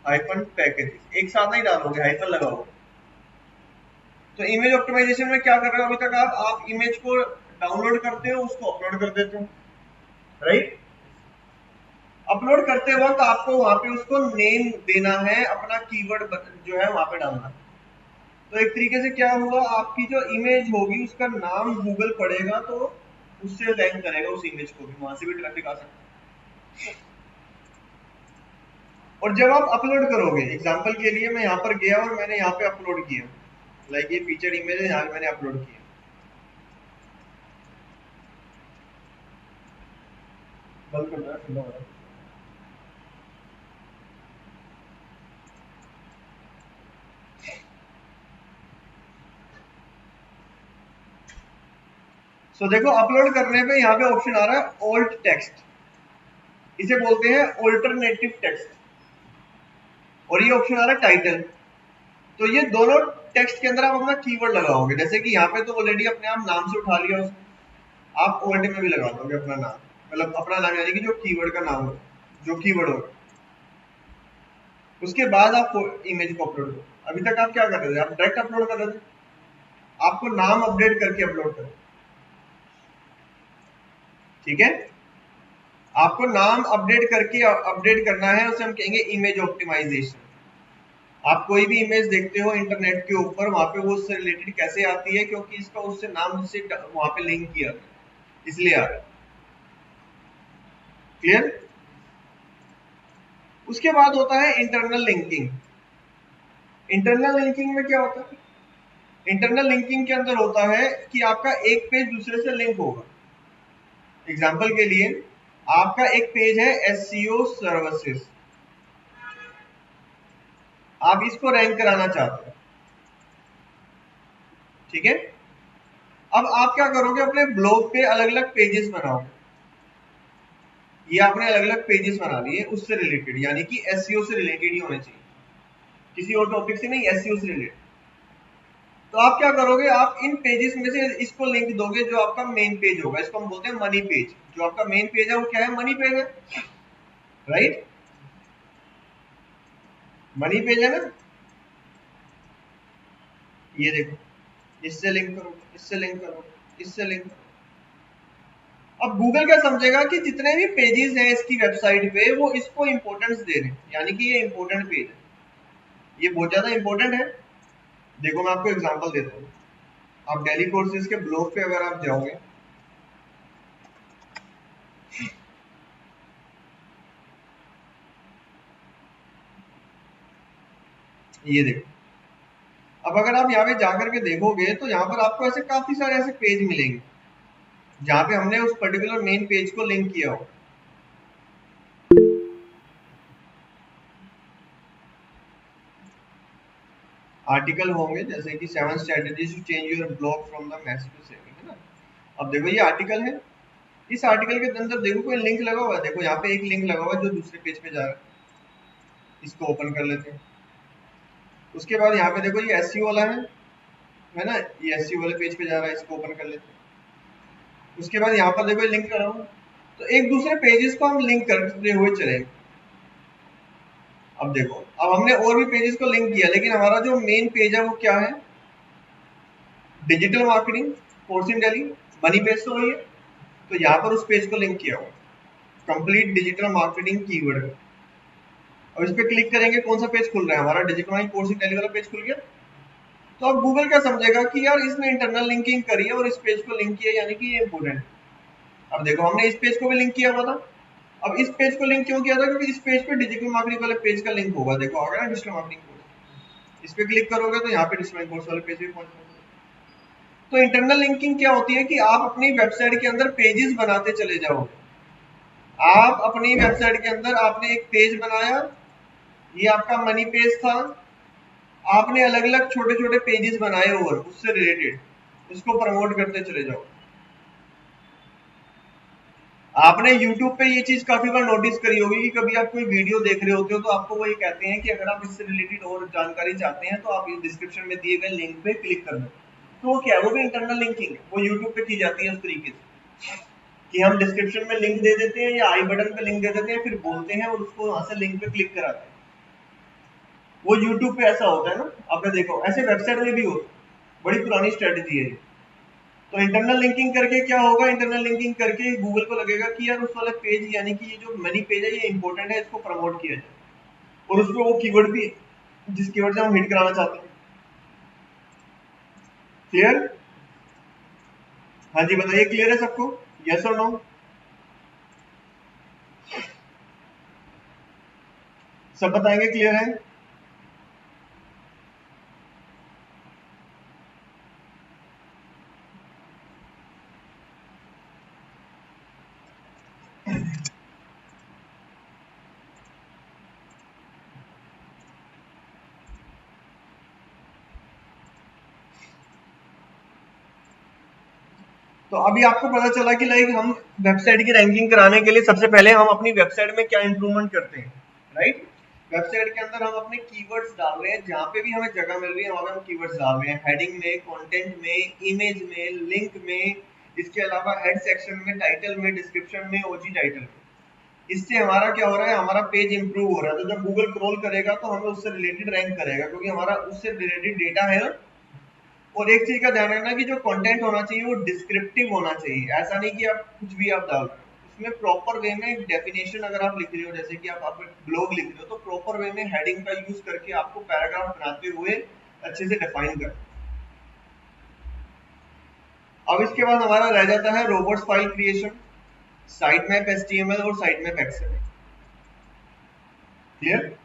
hyphen packages, एक साथ नहीं डालोगे, हाइफन लगाओगे। तो इमेज ऑप्टिमाइजेशन में क्या कर रहे हो? अभी तक आप इमेज को डाउनलोड करते हो, उसको अपलोड कर देते हो, राइट। अपलोड करते वक्त आपको वहां पे उसको नेम देना है, अपना कीवर्ड जो है वहां पे डालना है। तो एक तरीके से क्या हुआ, आपकी जो इमेज होगी उसका नाम गूगल पढ़ेगा तो उससे रैंक करेगा उस इमेज को भी, वहां से भी ट्रैफिक आ सकता है। और जब आप अपलोड करोगे, एग्जांपल के लिए मैं यहाँ पर गया और मैंने यहाँ पे अपलोड किया, लाइक ये फीचर इमेज है, यहाँ मैंने अपलोड किया, बंद कर दो। सो देखो अपलोड करने पे यहाँ पे ऑप्शन आ रहा है ओल्ट टेक्स्ट, इसे बोलते हैं ऑल्टरनेटिव टेक्स्ट, और ये ऑप्शन आ रहा है टाइटल। तो ये दोनों टेक्स्ट के अंदर आप अपना कीवर्ड लगाओगे, जैसे कि यहाँ पे तो ऑलरेडी अपने आप नाम से उठा लिया उसने, आप ओल्ट में भी लगा दोगे अपना नाम, मतलब अपना नाम यानी कि जो कीवर्ड का नाम हो, जो कीवर्ड होगा, उसके बाद आप इमेज को अपलोड करो। अभी तक आप क्या कर रहे थे? आप डायरेक्ट अपलोड कर रहे थे, आपको नाम अपडेट करके अपलोड करो, ठीक है। आपको नाम अपडेट करके अपडेट करना है, उसे हम कहेंगे इमेज ऑप्टिमाइजेशन। आप कोई भी इमेज देखते हो इंटरनेट के ऊपर, वहां पे वो उससे रिलेटेड कैसे आती है? क्योंकि इसका उससे नाम से वहां पे लिंक किया, इसलिए आ रहा है। क्लियर? उसके बाद होता है इंटरनल लिंकिंग। इंटरनल लिंकिंग में क्या होता है? इंटरनल लिंकिंग के अंदर होता है कि आपका एक पेज दूसरे से लिंक होगा। एग्जाम्पल के लिए आपका एक पेज है SEO सर्विसेज, आप इसको रैंक कराना चाहते हो, ठीक है। अब आप क्या करोगे? अपने ब्लॉग पे अलग अलग पेजेस बनाओगे, ये आपने अलग अलग पेजेस बना लिए उससे रिलेटेड, यानी कि SEO से रिलेटेड ही होने चाहिए, किसी और टॉपिक से नहीं, SEO से रिलेटेड। तो आप क्या करोगे, आप इन पेजेस में से इसको लिंक दोगे जो आपका मेन पेज होगा, इसको हम बोलते हैं मनी पेज। जो आपका मेन पेज है वो क्या है, मनी पेज है, राइट, मनी पेज है ना। ये देखो, इससे लिंक करो, इससे लिंक करो, इससे लिंक करो। अब गूगल क्या समझेगा कि जितने भी पेजेस हैं इसकी वेबसाइट पे वो इसको इंपॉर्टेंस दे रहे हैं, यानी कि ये इंपॉर्टेंट पेज है, ये बहुत ज्यादा इंपॉर्टेंट है। देखो मैं आपको एग्जांपल देता हूँ, आप डेली कोर्सेज के ब्लॉग पे अगर आप जाओगे, ये देखो, अब अगर आप यहाँ पे जाकर के देखोगे तो यहाँ पर आपको ऐसे काफी सारे ऐसे पेज मिलेंगे जहाँ पे हमने उस पर्टिकुलर मेन पेज को लिंक किया हो। आर्टिकल होंगे जैसे कि 7 strategies to change your blog from the mess to saving, है ना। अब देखो ये आर्टिकल है, इस आर्टिकल के अंदर देखो कोई लिंक लगा हुआ है, देखो यहाँ पे एक लिंक लगा हुआ है जो दूसरे पेज पे जा रहा है, इसको ओपन कर लेते हैं। उसके बाद यहाँ पे देखो ये एसईओ वाला है ना, ये एसईओ वाले पेज पे जा रहा है, इसको ओपन कर लेते हैं। उसके बाद यहाँ पर देखो ये लिंक करा हुआ, तो एक दूसरे पेजेस को हम लिंक करते हुए चलेंगे। अब देखो, अब हमने और भी पेजेस को लिंक किया, लेकिन हमारा जो मेन पेज है वो क्या है, digital marketing course in Delhi, money page तो वही है। तो यहाँ पर उस पेज को लिंक किया हुआ, कंप्लीट डिजिटल मार्केटिंग कीवर्ड। अब इस पे क्लिक करेंगे, कौन सा पेज खुल रहा है, हमारा digital marketing course in Delhi वाला पेज खुल गया। तो अब गूगल क्या समझेगा कि यार इसने इंटरनल लिंकिंग करी है और इस पेज को लिंक किया, यानी कि ये इंपोर्टेंट। अब देखो हमने इस पेज को भी लिंक किया हुआ था। अब इस पेज को लिंक क्यों किया था, क्योंकि इस पेज पे डिजिटल मार्केटिंग वाले पेज का लिंक होगा, देखो आ गया ना डिजिटल मार्केटिंग कोर्स। इस पे क्लिक करोगे तो यहाँ पे डिजिटल मार्केटिंग कोर्स वाले पेज भी पहुंच जाओगे। तो इंटरनल लिंकिंग क्या होती है कि आप अपनी वेबसाइट के अंदर पेजेस बनाते चले जाओगे। आप अपनी वेबसाइट के अंदर आपने एक पेज बनाया, ये आपका मनी पेज था, आपने अलग अलग छोटे छोटे पेजेस बनाए और उससे रिलेटेड, उसको प्रमोट करते चले जाओ। आपने YouTube पे ये चीज काफी बार नोटिस करी होगी कि कभी आप कोई वीडियो देख रहे होते हो तो आपको वो ये कहते हैं कि अगर आप इससे रिलेटेड और जानकारी चाहते हैं तो आप इस डिस्क्रिप्शन में दिए गए लिंक पे क्लिक कर दो। तो वो क्या है, वो भी इंटरनल लिंकिंग है, वो YouTube पे की जाती है उस तरीके से कि हम डिस्क्रिप्शन में लिंक दे देते हैं या आई बटन पे लिंक दे देते हैं, फिर बोलते हैं और उसको वहां से लिंक पे क्लिक कराते हैं। वो YouTube पे ऐसा होता है ना, आपने देखो, ऐसे वेबसाइट में भी होता है, बड़ी पुरानी स्ट्रेटेजी है। तो इंटरनल लिंकिंग करके क्या होगा, इंटरनल लिंकिंग करके गूगल को लगेगा कि यार उस वाले पेज, यानी कि ये जो मनी पेज है ये इंपॉर्टेंट है, इसको प्रमोट किया जाए, और उसको वो कीवर्ड भी जिस कीवर्ड से हम हिट कराना चाहते हैं। क्लियर? हाँ जी बताइए, क्लियर है सबको, यस और नो? सब बताएंगे क्लियर है? तो अभी आपको पता चला कि लाइक हम वेबसाइट की रैंकिंग कराने के लिए सबसे पहले हम अपनी वेबसाइट में क्या इंप्रूवमेंट करते हैं, राइट। वेबसाइट के अंदर हम अपने कीवर्ड्स डाल रहे हैं, जहाँ पे भी हमें जगह मिल रही है वहां पे हम कीवर्ड्स डाल रहे हैं, हेडिंग में, कंटेंट में, इमेज में, लिंक में, इसके अलावा हेड सेक्शन में, टाइटल में, डिस्क्रिप्शन में, ओजी टाइटल में। इससे हमारा क्या हो रहा है, हमारा पेज इंप्रूव हो रहा है। तो जब गूगल क्रॉल करेगा तो हमें उससे रिलेटेड रैंक करेगा, क्योंकि हमारा उससे रिलेटेड डेटा है ना। और एक चीज का ध्यान रखना कि जो कंटेंट होना चाहिए वो डिस्क्रिप्टिव होना चाहिए, ऐसा नहीं कि आप कुछ भी आप डाल रहे हो। उसमें प्रॉपर वे में डेफिनेशन अगर आप लिख रहे हो, जैसे कि आप ब्लॉग लिख रहे हो, तो प्रॉपर वे में हेडिंग का यूज करके आपको पैराग्राफ बनाते हुए अच्छे से डिफाइन कर। अब इसके बाद हमारा रह जाता है robots file creation, site map HTML और साइट मैप एक्सएल। क्लियर?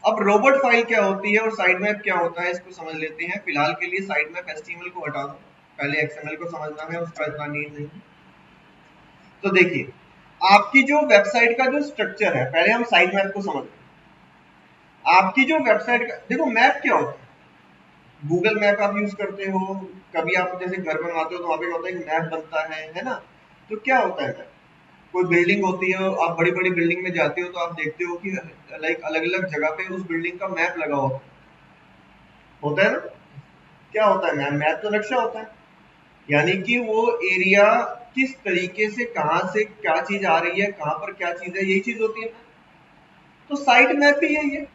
अब रोबोट फाइल क्या होती है और साइट मैप क्या होता है, इसको समझ लेते हैं। फिलहाल के लिए साइट मैप एचटीएमएल को हटा दो, पहले एक्सएमएल को समझना है, उसका इतना नीड नहीं। तो देखिए, आपकी जो वेबसाइट का जो स्ट्रक्चर है, पहले हम साइट मैप को समझते हैं। आपकी जो वेबसाइट का देखो, मैप क्या होता है, गूगल मैप आप यूज करते हो, कभी आप जैसे घर बनवाते हो तो वहां पे होता है कि मैप बनता है ना। तो क्या होता है, कोई बिल्डिंग होती है, आप बड़ी बड़ी बिल्डिंग में जाते हो तो आप देखते हो कि लाइक अलग अलग जगह पे उस बिल्डिंग का मैप लगा होता है। होता है ना? क्या होता है मैप? मैप तो नक्शा होता है, यानी कि वो एरिया किस तरीके से, कहाँ से क्या चीज आ रही है, कहाँ पर क्या चीज है, यही चीज होती है। तो साइट मैप भी यही है।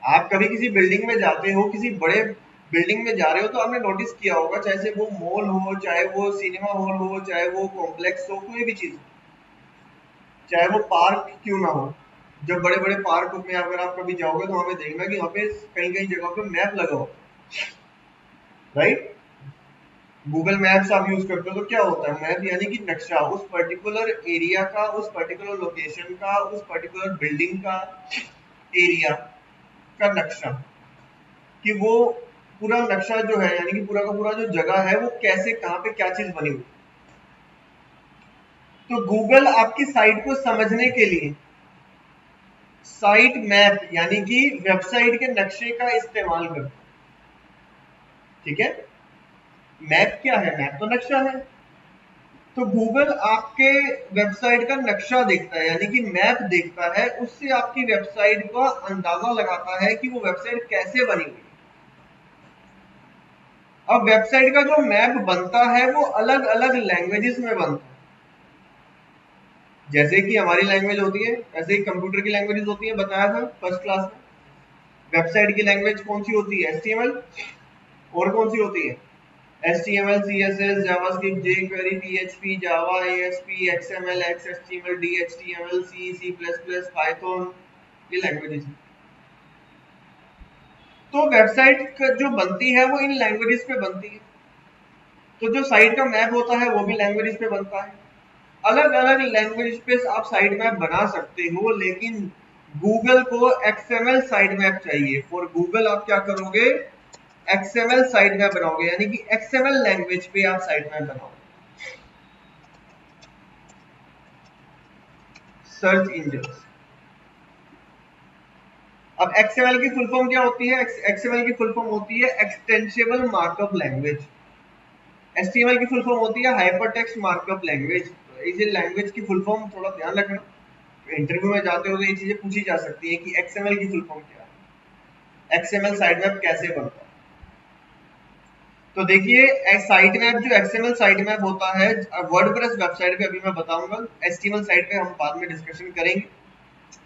आप कभी किसी बिल्डिंग में जाते हो, किसी बड़े बिल्डिंग में जा रहे हो, तो आपने नोटिस किया होगा, चाहे से वो मॉल हो, चाहे वो सिनेमा हॉल हो, चाहे वो कॉम्प्लेक्स हो, कोई भी चीज हो, चाहे वो पार्क क्यों ना हो, जब बड़े बड़े पार्क में अगर आप कभी जाओगे तो वहां पे देखना कि वहां पे कहीं कहीं जगह पे मैप लगा हो, राइट? गूगल मैप्स आप यूज करते हो तो क्या होता है? मैप यानी कि नक्शा, उस पर्टिकुलर एरिया का, उस पर्टिकुलर लोकेशन का, उस पर्टिकुलर बिल्डिंग का, एरिया का नक्शा, कि वो पूरा नक्शा जो है, यानी कि पूरा का पूरा जो जगह है, वो कैसे, कहाँ पे क्या चीज बनी हुई। तो गूगल आपकी साइट को समझने के लिए साइट मैप यानी कि वेबसाइट के नक्शे का इस्तेमाल करता है। ठीक है? मैप क्या है? मैप तो नक्शा है। तो गूगल आपके वेबसाइट का नक्शा देखता है, यानी कि मैप देखता है, उससे आपकी वेबसाइट का अंदाजा लगाता है कि वो वेबसाइट कैसे बनी हुई है। अब वेबसाइट का जो मैप बनता है वो अलग अलग लैंग्वेजेस में बनता है। जैसे कि हमारी लैंग्वेज होती है, ऐसे ही कंप्यूटर की लैंग्वेजेस होती है, बताया था फर्स्ट क्लास में। वेबसाइट की लैंग्वेज कौन सी होती है? HTML। और कौन सी होती है? HTML, CSS, JavaScript, jQuery, PHP, जावा, ASP, XML, XHTML, DHTML, C, C++, Python, ये लैंग्वेजेस। तो वेबसाइट जो बनती है वो इन लैंग्वेजेस पे बनती है। तो जो साइट का मैप होता है वो भी लैंग्वेजेस पे बनता है। अलग अलग लैंग्वेज पे आप साइट मैप बना सकते हो, लेकिन गूगल को XML साइट मैप चाहिए। फॉर गूगल आप क्या करोगे? XML साइट मैप बनाओगे, यानी कि XML लैंग्वेज पे आप साइट मैप बनाओगे। Search engine. अब XML की फुल फॉर्म क्या होती है? XML की फुल फॉर्म होती है एक्सटेंसिबल मार्कअप लैंग्वेज। HTML की फुल फॉर्म होती है हाइपरटेक्स्ट मार्कअप लैंग्वेज। इस लैंग्वेज की फुल फॉर्म थोड़ा ध्यान रखना, इंटरव्यू में जाते हो तो ये चीजें पूछी जा सकती है कि XML की फुल फॉर्म क्या है, XML साइट मैप कैसे बनता है। तो देखिए, साइट मैप जो XML साइट मैप होता है वर्डप्रेस वेबसाइट पे अभी मैं बताऊंगा, HTML साइट पे हम बाद में डिस्कशन करेंगे,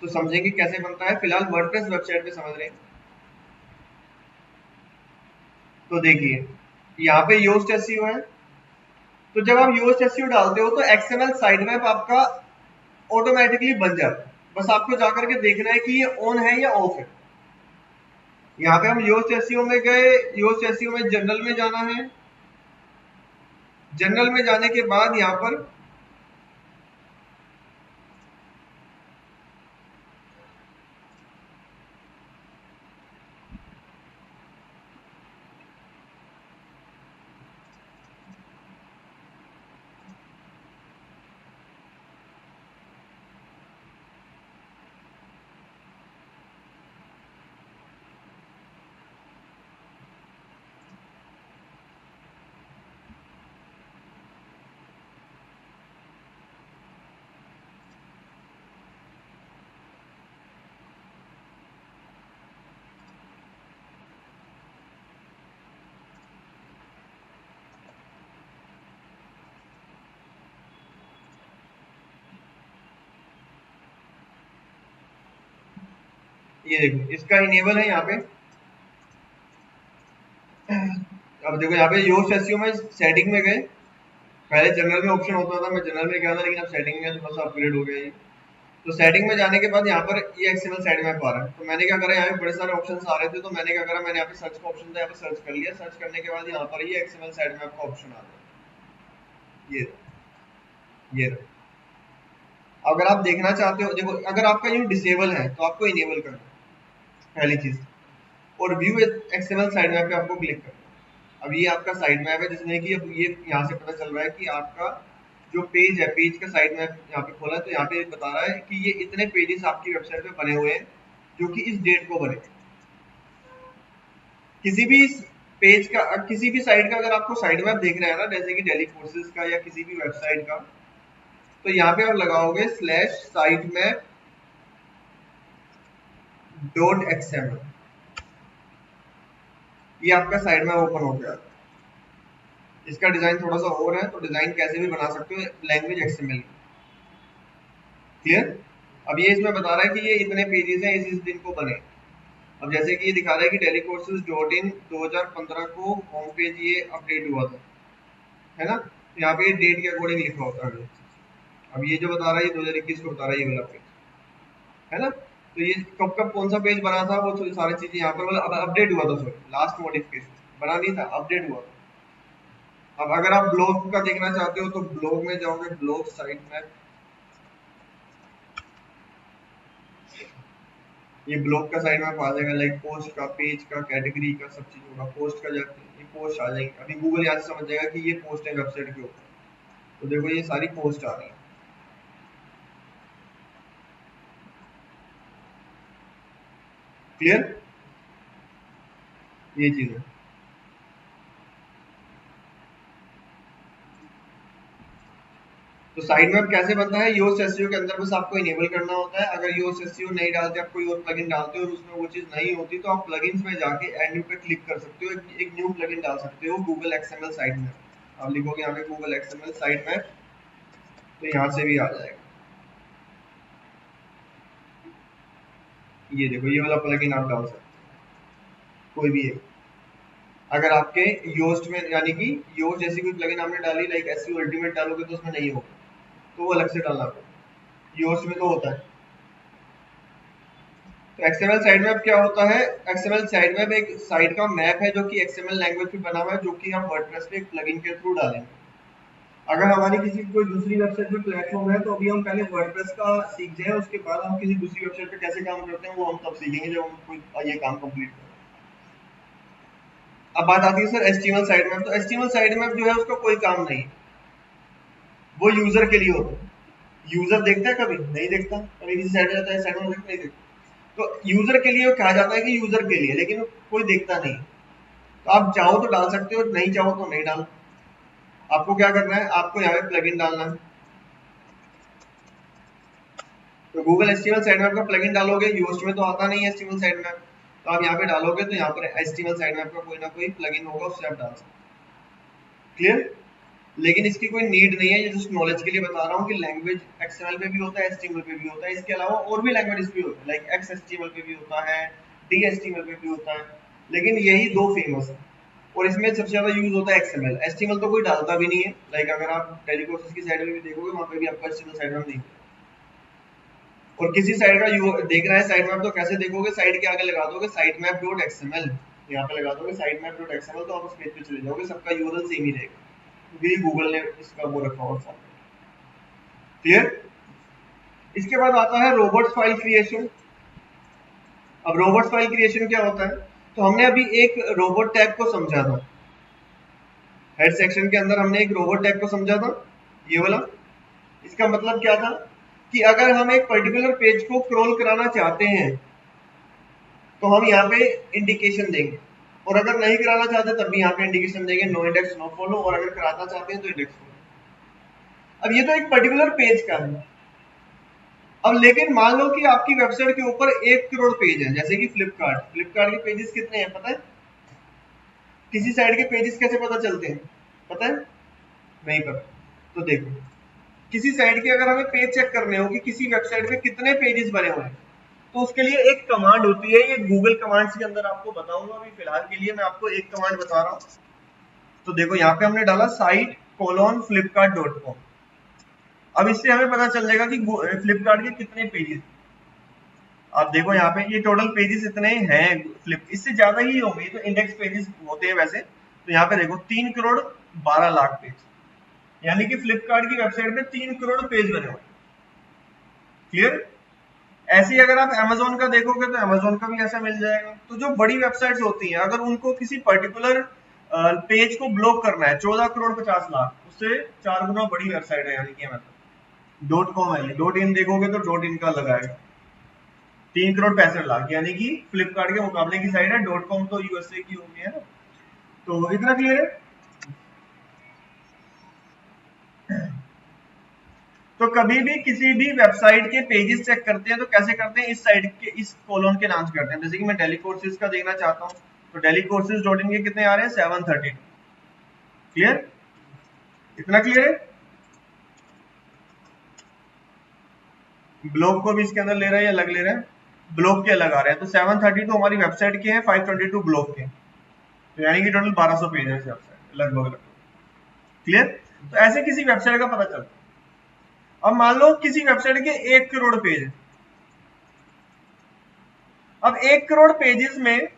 तो समझेंगे कैसे बनता है। फिलहाल वर्डप्रेस वेबसाइट पे समझ रहे हैं। तो देखिए, यहाँ पे योस्ट एसईओ है। तो जब आप योस्ट एसईओ डालते हो तो XML साइट मैप आपका ऑटोमेटिकली बन जाता है। बस आपको जाकर के देखना है कि ये ऑन है या ऑफ है। यहाँ पे हम योस्ट एसईओ में गए, योस्ट एसईओ में जनरल में जाना है। जनरल में जाने के बाद यहाँ पर ये देखो, इसका इनेबल है यहाँ पे। अब देखो यहाँ पे योस्ट एसईओ में सेटिंग में गए, पहले जनरल में ऑप्शन होता था, मैं जनरल में गया था, लेकिन अब सेटिंग में थोड़ा सा अपग्रेड हो गया ये। तो सेटिंग में जाने के बाद यहाँ पर ये XML साइड मैप आ रहा है। तो मैंने क्या करा, यहाँ पे बड़े सारे ऑप्शंस आ रहे थे, तो मैंने क्या करा, मैंने यहाँ पे सर्च का ऑप्शन था, यहाँ पे सर्च कर लिया। सर्च करने के बाद यहाँ पर ये XML साइड मैप का ऑप्शन आ रहा है। ये अगर आप देखना चाहते हो, देखो अगर आपका ये डिसेबल है तो आपको इनेबल करना है, पहली चीज। और व्यू XML साइड मैप पे आपको क्लिक करना है। अब ये आपका साइड मैप है, जिसमें कि अब ये यहाँ से पता चल रहा है कि आपका जो पेज है, पेज का साइड मैप यहाँ पे खोला है, तो यहाँ पे बता रहा है कि ये इतने पेजेस आपकी वेबसाइट पे बने हुए हैं जो कि इस डेट को बने। किसी भी पेज का, किसी भी साइट का अगर आपको साइड मैप देखना है ना, जैसे कि डेली कोर्सेज का या किसी भी वेबसाइट का, तो यहाँ पे आप लगाओगे /sitemap.xml। ये आपका साइड में ओपन हो गया। इसका डिजाइन थोड़ा सा और है, तो डिजाइन कैसे भी बना सकते हो लैंग्वेज XML। क्लियर। अब ये इसमें बता रहा है कि ये इतने पेजेस हैं इस दिन को बने। अब जैसे कि ये दिखा रहा है कि telecourses.in 2015 को होम पेज ये अपडेट हुआ था, है ना। यहाँ पे डेट के अकॉर्डिंग लिखा होता है। अब ये जो बता रहा है ये 2021 को बता रहा है, ये वाला पेज, है ना। तो ये कब कब कौन सा पेज बना था वो सारी चीजें यहाँ पर मतलब अपडेट हुआ था, सॉरी लास्ट मॉडिफिकेशन बना नहीं था, अपडेट हुआ था। अब अगर आप ब्लॉग का देखना चाहते हो तो ब्लॉग में जाओगे, ब्लॉग साइट में, ये ब्लॉग का साइड में आ जाएगा, लाइक पोस्ट का, पेज का, कैटेगरी का, सब चीज होगा। पोस्ट का जाते ये पोस्ट आ जाएंगे। अभी गूगल यहाँ से समझ जाएगा कि ये पोस्ट है वेबसाइट के ऊपर, तो देखो ये सारी पोस्ट आ रही है। क्लियर, ये चीज है। तो साइड मैप कैसे बनता है, योस्ट एसईओ के अंदर बस आपको इनेबल करना होता है। अगर योस्ट एसईओ नहीं डालते, आप कोई और प्लगइन डालते हो और उसमें वो चीज नहीं होती, तो आप प्लगइन्स में जाके एड न्यू पे क्लिक कर सकते हो, एक न्यू प्लगइन डाल सकते हो गूगल XML साइड मैप। आप लिखोगे यहाँ पे गूगल XML साइड मैप, तो यहाँ से भी आ जाएगा। ये देखो ये वाला प्लगइन आप डाल सकते हो कोई भी एक। अगर आपके योस्ट में यानी कि योस्ट जैसी कोई प्लगइन आपने डाली, लाइक एसईओ अल्टीमेट डालोगे तो उसमें नहीं होगा, तो वो अलग से डालना पड़ेगा। योस्ट में तो होता है। तो XML साइड मैप क्या होता है, XML साइड मैप एक साइट का मैप है जो कि XML लैंग्वेज में बना हुआ है, जो कि हम वर्डप्रेस पे एक प्लगइन के थ्रू डालेंगे। अगर हमारी किसी कोई दूसरी वेबसाइट पे प्लेटफॉर्म है, तो अभी हम पहले वर्डप्रेस का सीख जाए, उसके बाद हम किसी दूसरी वेबसाइट पे कैसे काम करते हैं वो हम तब सीखेंगे जब हम कोई ये काम कंप्लीट करें। अब बात आती है सर HTML साइड मैप। तो HTML साइड मैप जो है उसका कोई काम नहीं, वो यूजर के लिए होता है। यूजर देखता है कभी नहीं देखता, कभी किसी साइड में जाता है, साइड में नहीं देखता। तो यूजर के लिए कहा जाता है कि यूजर के लिए, लेकिन कोई देखता नहीं। तो आप चाहो तो डाल सकते हो, नहीं चाहो तो नहीं डाल। आपको क्या करना है, आपको यहाँ पे प्लगइन डालना है। तो गूगल HTML साइड मैप का प्लगइन डालोगे, योस्ट में तो आता नहीं है HTML साइड मैप, तो आप यहाँ पे डालोगे तो यहाँ पर HTML साइड मैप का कोई ना कोई प्लगइन होगा, उससे आप डाल सकते हो। क्लियर। लेकिन इसकी कोई नीड नहीं है, ये जस्ट नॉलेज के लिए बता रहा हूँ कि लैंग्वेज XML पे भी होता है, HTML पे भी होता है। इसके अलावा और भी लैंग्वेज भी होता है, लाइक XHTML पे भी होता है, DHTML पे भी होता है, लेकिन यही दो फेमस है। और इसमें सबसे ज्यादा यूज होता है XML। HTML तो कोई डालता भी नहीं है, लाइक अगर आप टेलीकोर्सेज की साइड में भी देखोगे वहां पे भी आपको HTML साइड में नहीं। और किसी साइड का देख रहा है साइड मैप, तो कैसे देखोगे, साइड के आगे लगा दोगे साइट मैप डॉट XML, यहाँ पे लगा दोगे साइट मैप डॉट XML, तो आप उस पेज पे चले जाओगे, सबका यूआरएल सेम ही रहेगा क्योंकि गूगल ने इसका वो रखा हुआ। क्लियर। इसके बाद आता है रोबोट्स फाइल क्रिएशन। अब रोबोट्स फाइल क्रिएशन क्या होता है, तो हमने अभी एक रोबोट टैग को समझा था, हेड सेक्शन के अंदर हमने एक रोबोट टैग को समझा था, ये वाला। इसका मतलब क्या था कि अगर हम एक पर्टिकुलर पेज को क्रॉल कराना चाहते हैं तो हम यहाँ पे इंडिकेशन देंगे, और अगर नहीं कराना चाहते तब भी यहाँ पे इंडिकेशन देंगे, नो इंडेक्स नो फॉलो, और अगर कराना चाहते हैं तो इंडेक्स फॉलो। अब ये तो एक पर्टिकुलर पेज का है। अब लेकिन मान लो कि आपकी वेबसाइट के ऊपर 1 करोड़ पेज है, जैसे कि फ्लिपकार्ट के पेजेस कितने हैं पता है, किसी साइट के पेजेस कैसे पता चलते हैं पता है, नहीं पता। तो देखो किसी साइट के अगर हमें पेज चेक करने हो कि किसी वेबसाइट में कितने पेजेस बने हुए हैं, तो उसके लिए एक कमांड होती है, ये गूगल कमांड्स के अंदर आपको बताऊंगा, अभी फिलहाल के लिए मैं आपको एक कमांड बता रहा हूँ। तो देखो यहाँ पे हमने डाला site:flipkart.com। अब इससे हमें पता चल जाएगा कि फ्लिपकार्ट के कितने पेजेस। आप देखो यहाँ पे ये टोटल पेजेस इतने हैं, फ्लिप इससे ज्यादा ही होंगे, तो इंडेक्स पेजेस होते हैं वैसे। तो यहाँ पे देखो 3,12,00,000 पेज, यानी कि फ्लिपकार्ट की वेबसाइट पे 3 करोड़ पेज बने हुए। क्लियर। ऐसे ही अगर आप Amazon का देखोगे तो Amazon का भी ऐसा मिल जाएगा। तो जो बड़ी वेबसाइट्स होती हैं, अगर उनको किसी पर्टिकुलर पेज को ब्लॉक करना है, 14,50,00,000, उससे 4 गुना बड़ी वेबसाइट है, यानी कि मतलब .com है, डॉट इन देखोगे तो डॉट इन का लगाएगा 3,65,00,000, यानी कि फ्लिपकार्ट के मुकाबले की साइड है। .com तो USA की होगी, है ना। तो इतना क्लियर है। तो कभी भी किसी भी वेबसाइट के पेजेस चेक करते हैं तो कैसे करते हैं, इस साइट के इस कॉलम के नाम से करते हैं। जैसे कि मैं डेली कोर्सेज का देखना चाहता हूँ, तो delhicourses.in के कितने आ रहे हैं 732। क्लियर, इतना क्लियर है। ब्लॉग को भी इसके अंदर ले रहा है या अलग ले रहा है, ब्लॉग के अलग आ रहे हैं। तो 732 हमारी वेबसाइट के हैं, 522 ब्लॉग के, तो यानी कि टोटल 1200 पेज है वेबसाइट लगभग। क्लियर, तो ऐसे किसी वेबसाइट का पता चलता। अब मान लो किसी वेबसाइट के 1 करोड़ पेज है। अब 1 करोड़ पेजेस में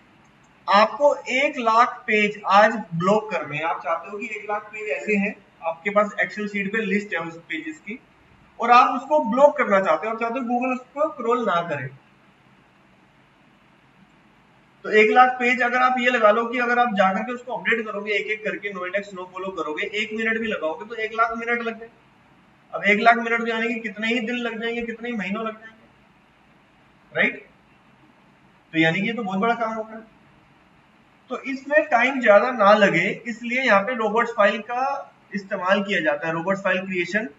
आपको 1 लाख पेज आज ब्लॉक करने हैं। आप चाहते हो कि 1 लाख पेज ऐसे हैं, आपके पास एक्सेल शीट पे लिस्ट है उस पेजेस की, और आप उसको ब्लॉक करना चाहते हो, आप चाहते हो गूगल उसको स्क्रॉल ना करे। तो 1 लाख पेज अगर आप ये लगा लो कि अगर आप जाकर के उसको अपडेट करोगे एक एक करके, नो इंडेक्स नो फॉलो करोगे, 1 मिनट भी लगाओगे तो 1 लाख मिनट लग जाएंगे। अब 1 लाख मिनट यानी कि कितने ही दिन लग जाएंगे, कितने ही महीनों लग जाएंगे, राइट। तो यानी कि ये तो बहुत बड़ा काम होगा। तो इसमें टाइम ज्यादा ना लगे, इसलिए यहाँ पे रोबोट्स फाइल का इस्तेमाल किया जाता है। रोबोट्स फाइल क्रिएशन,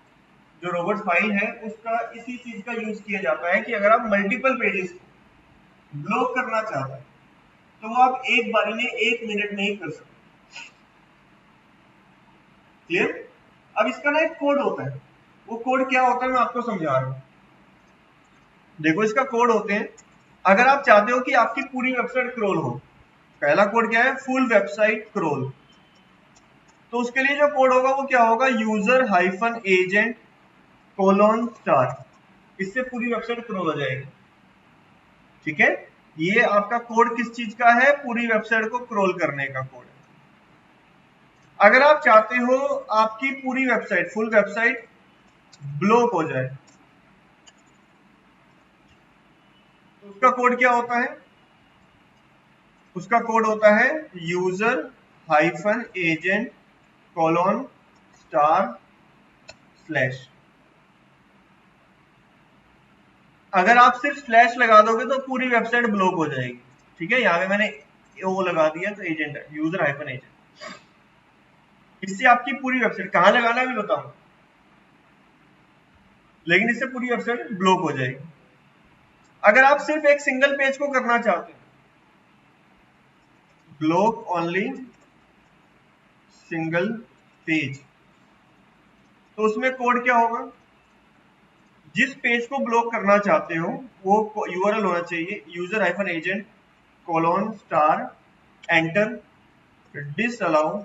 जो रोबोट्स फाइल है उसका इसी चीज का यूज किया जाता है कि अगर आप मल्टीपल पेजेस ब्लॉक करना चाहते हैं तो वो आप एक बारी में 1 मिनट में ही कर सकते। क्लियर। अब इसका ना एक कोड होता है, वो कोड क्या होता है मैं आपको समझा रहा हूं। देखो इसका कोड होते हैं, अगर आप चाहते हो कि आपकी पूरी वेबसाइट क्रॉल हो, पहला कोड क्या है, फुल वेबसाइट क्रॉल। तो उसके लिए जो कोड होगा वो क्या होगा, user hyphen agent colon star, इससे पूरी वेबसाइट क्रॉल हो जाएगी। ठीक है, ये आपका कोड किस चीज का है, पूरी वेबसाइट को क्रॉल करने का कोड है। अगर आप चाहते हो आपकी पूरी वेबसाइट, फुल वेबसाइट ब्लॉक हो जाए, तो उसका कोड क्या होता है, उसका कोड होता है user hyphen agent colon star slash. अगर आप सिर्फ स्लैश लगा दोगे तो पूरी वेबसाइट ब्लॉक हो जाएगी। ठीक है, यहाँ पे मैंने वो लगा दिया तो एजेंट है, यूजर हाइफन एजेंट। इससे आपकी पूरी वेबसाइट, कहां लगाना भी बताऊं, लेकिन इससे पूरी वेबसाइट ब्लॉक हो जाएगी। अगर आप सिर्फ एक सिंगल पेज को करना चाहते हैं, ब्लॉक ओनली सिंगल पेज, तो उसमें कोड क्या होगा, जिस पेज को ब्लॉक करना चाहते हो वो यूआरएल होना चाहिए user hyphen agent colon star enter disallow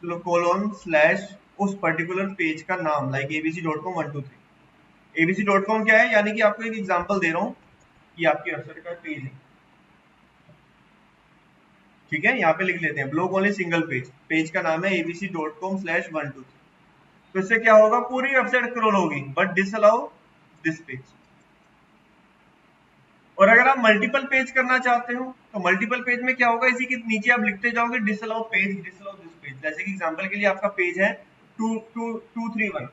colon slash उस पर्टिकुलर पेज का नाम, लाइक abc.com 123। abc.com क्या है, यानी कि आपको एक एग्जांपल दे रहा हूं कि आपकी वेबसाइट का पेज है। ठीक है, यहाँ पे लिख लेते हैं block only single page, page का नाम है abc.com/123। तो इससे क्या होगा, पूरी वेबसाइट क्रॉल होगी बट डिसअलाउ दिस पेज। और अगर आप मल्टीपल पेज करना चाहते हो तो मल्टीपल पेज में क्या होगा, इसी के नीचे आप लिखते जाओगे disallow page, disallow this page. जैसे कि एग्जांपल के लिए आपका पेज है 231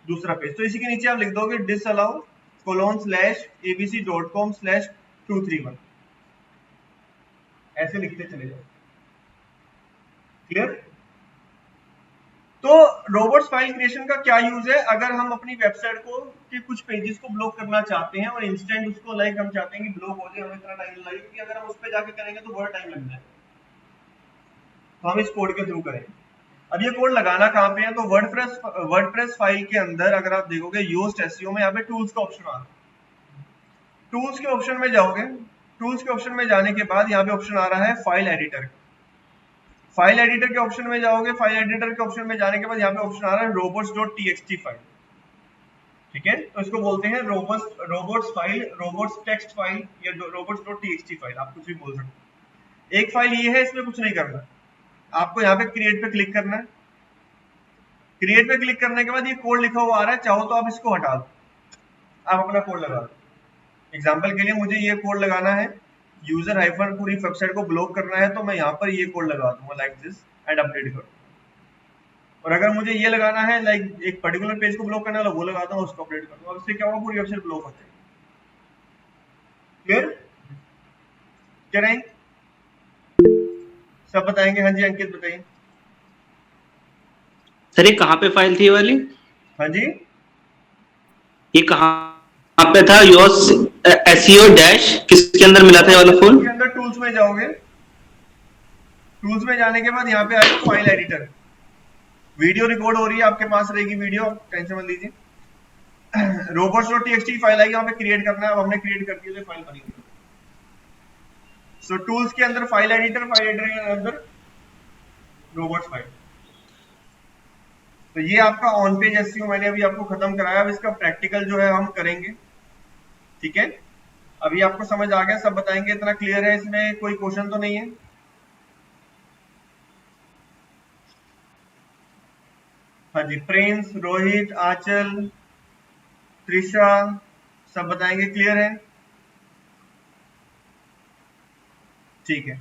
दूसरा पेज, तो इसी के नीचे आप लिख दोगे डिसअलाउ कोलोन स्लैश abc.com/231, ऐसे लिखते चले जाओ। क्लियर। तो रोबोट्स फाइल क्रिएशन का क्या यूज है, अगर हम अपनी वेबसाइट को के कुछ पेजेस को ब्लॉक करना चाहते हैं और इंस्टेंट उसको लाइक हम चाहते हैं कि ब्लॉक हो जाए, हमें इतना टाइम लगे क्योंकि अगर हम उस पर जाके करेंगे तो बहुत टाइम लग जाएगा, तो हम इस कोड के थ्रू करेंगे। अब ये कोड लगाना कहाँ पे है, तो वर्डप्रेस फाइल के अंदर अगर आप देखोगे योस्ट एसईओ में यहाँ पे टूल्स का ऑप्शन आ रहा है। टूल्स के ऑप्शन में जाओगे, टूल्स के ऑप्शन में जाने के बाद यहाँ पे ऑप्शन आ रहा है फाइल एडिटर। फाइल एडिटर के ऑप्शन में जाओगे, फाइल एडिटर के ऑप्शन में जाने के बाद यहाँ पे ऑप्शन आ रहा है robots.txt फाइल। ठीक है, तो इसको बोलते हैं robots file, robots text file या robots.txt फाइल, आप कुछ भी बोल सकते हो। एक फाइल ये है, इसमें कुछ नहीं करना, आपको यहाँ पे क्रिएट पे क्लिक करना है। क्रिएट पे क्लिक करने के बाद ये कोड लिखा हुआ आ रहा है, चाहो तो आप इसको हटा दो, आप अपना कोड लगा दो। एग्जाम्पल के लिए मुझे ये कोड लगाना है, यूजर हाइफन पूरी वेबसाइट को ब्लॉक करना है, तो मैं यहाँ पर ये कोड लगा दूंगा लाइक दिस एंड अपडेट करूँ। और अगर मुझे ये लगाना है लाइक एक पर्टिकुलर पेज को ब्लॉक करना है, वो लगाता हूँ, उसको अपडेट करता हूँ। अब इससे क्या होगा, पूरी वेबसाइट ब्लॉक हो जाएगी। क्लियर, क्या रहें सब बताएंगे। हाँ जी अंकित बताइए।
सर ये कहाँ पे फाइल थी ये वाली?
हाँ जी,
ये कहाँ पे था, योस एसईओ डैश किसके अंदर मिला था ये वाला फोन?
के अंदर टूल्स टूल्स में जाओगे, टूल्स में जाने के बाद यहाँ पे आएगा फाइल एडिटर। वीडियो रिकॉर्ड हो रही है, आपके पास रहेगी वीडियो, टेंशन मत लीजिए। robots.txt फाइल आएगी, यहाँ पे क्रिएट करना है। अब हमने क्रिएट कर दिया, फाइल बनी हुई। सो टूल्स के अंदर फाइल एडिटर, फाइल एडिटर के अंदर रोबोट्स फाइल। तो ये आपका ऑन पेज एसईओ मैंने अभी आपको खत्म कराया। अब इसका प्रैक्टिकल जो है हम करेंगे, ठीक है। अभी आपको समझ आ गया, सब बताएंगे, इतना क्लियर है, इसमें कोई क्वेश्चन तो नहीं है? हाँ जी, प्रिंस, रोहित, आंचल, त्रिशा सब बताएंगे, क्लियर है? ठीक है।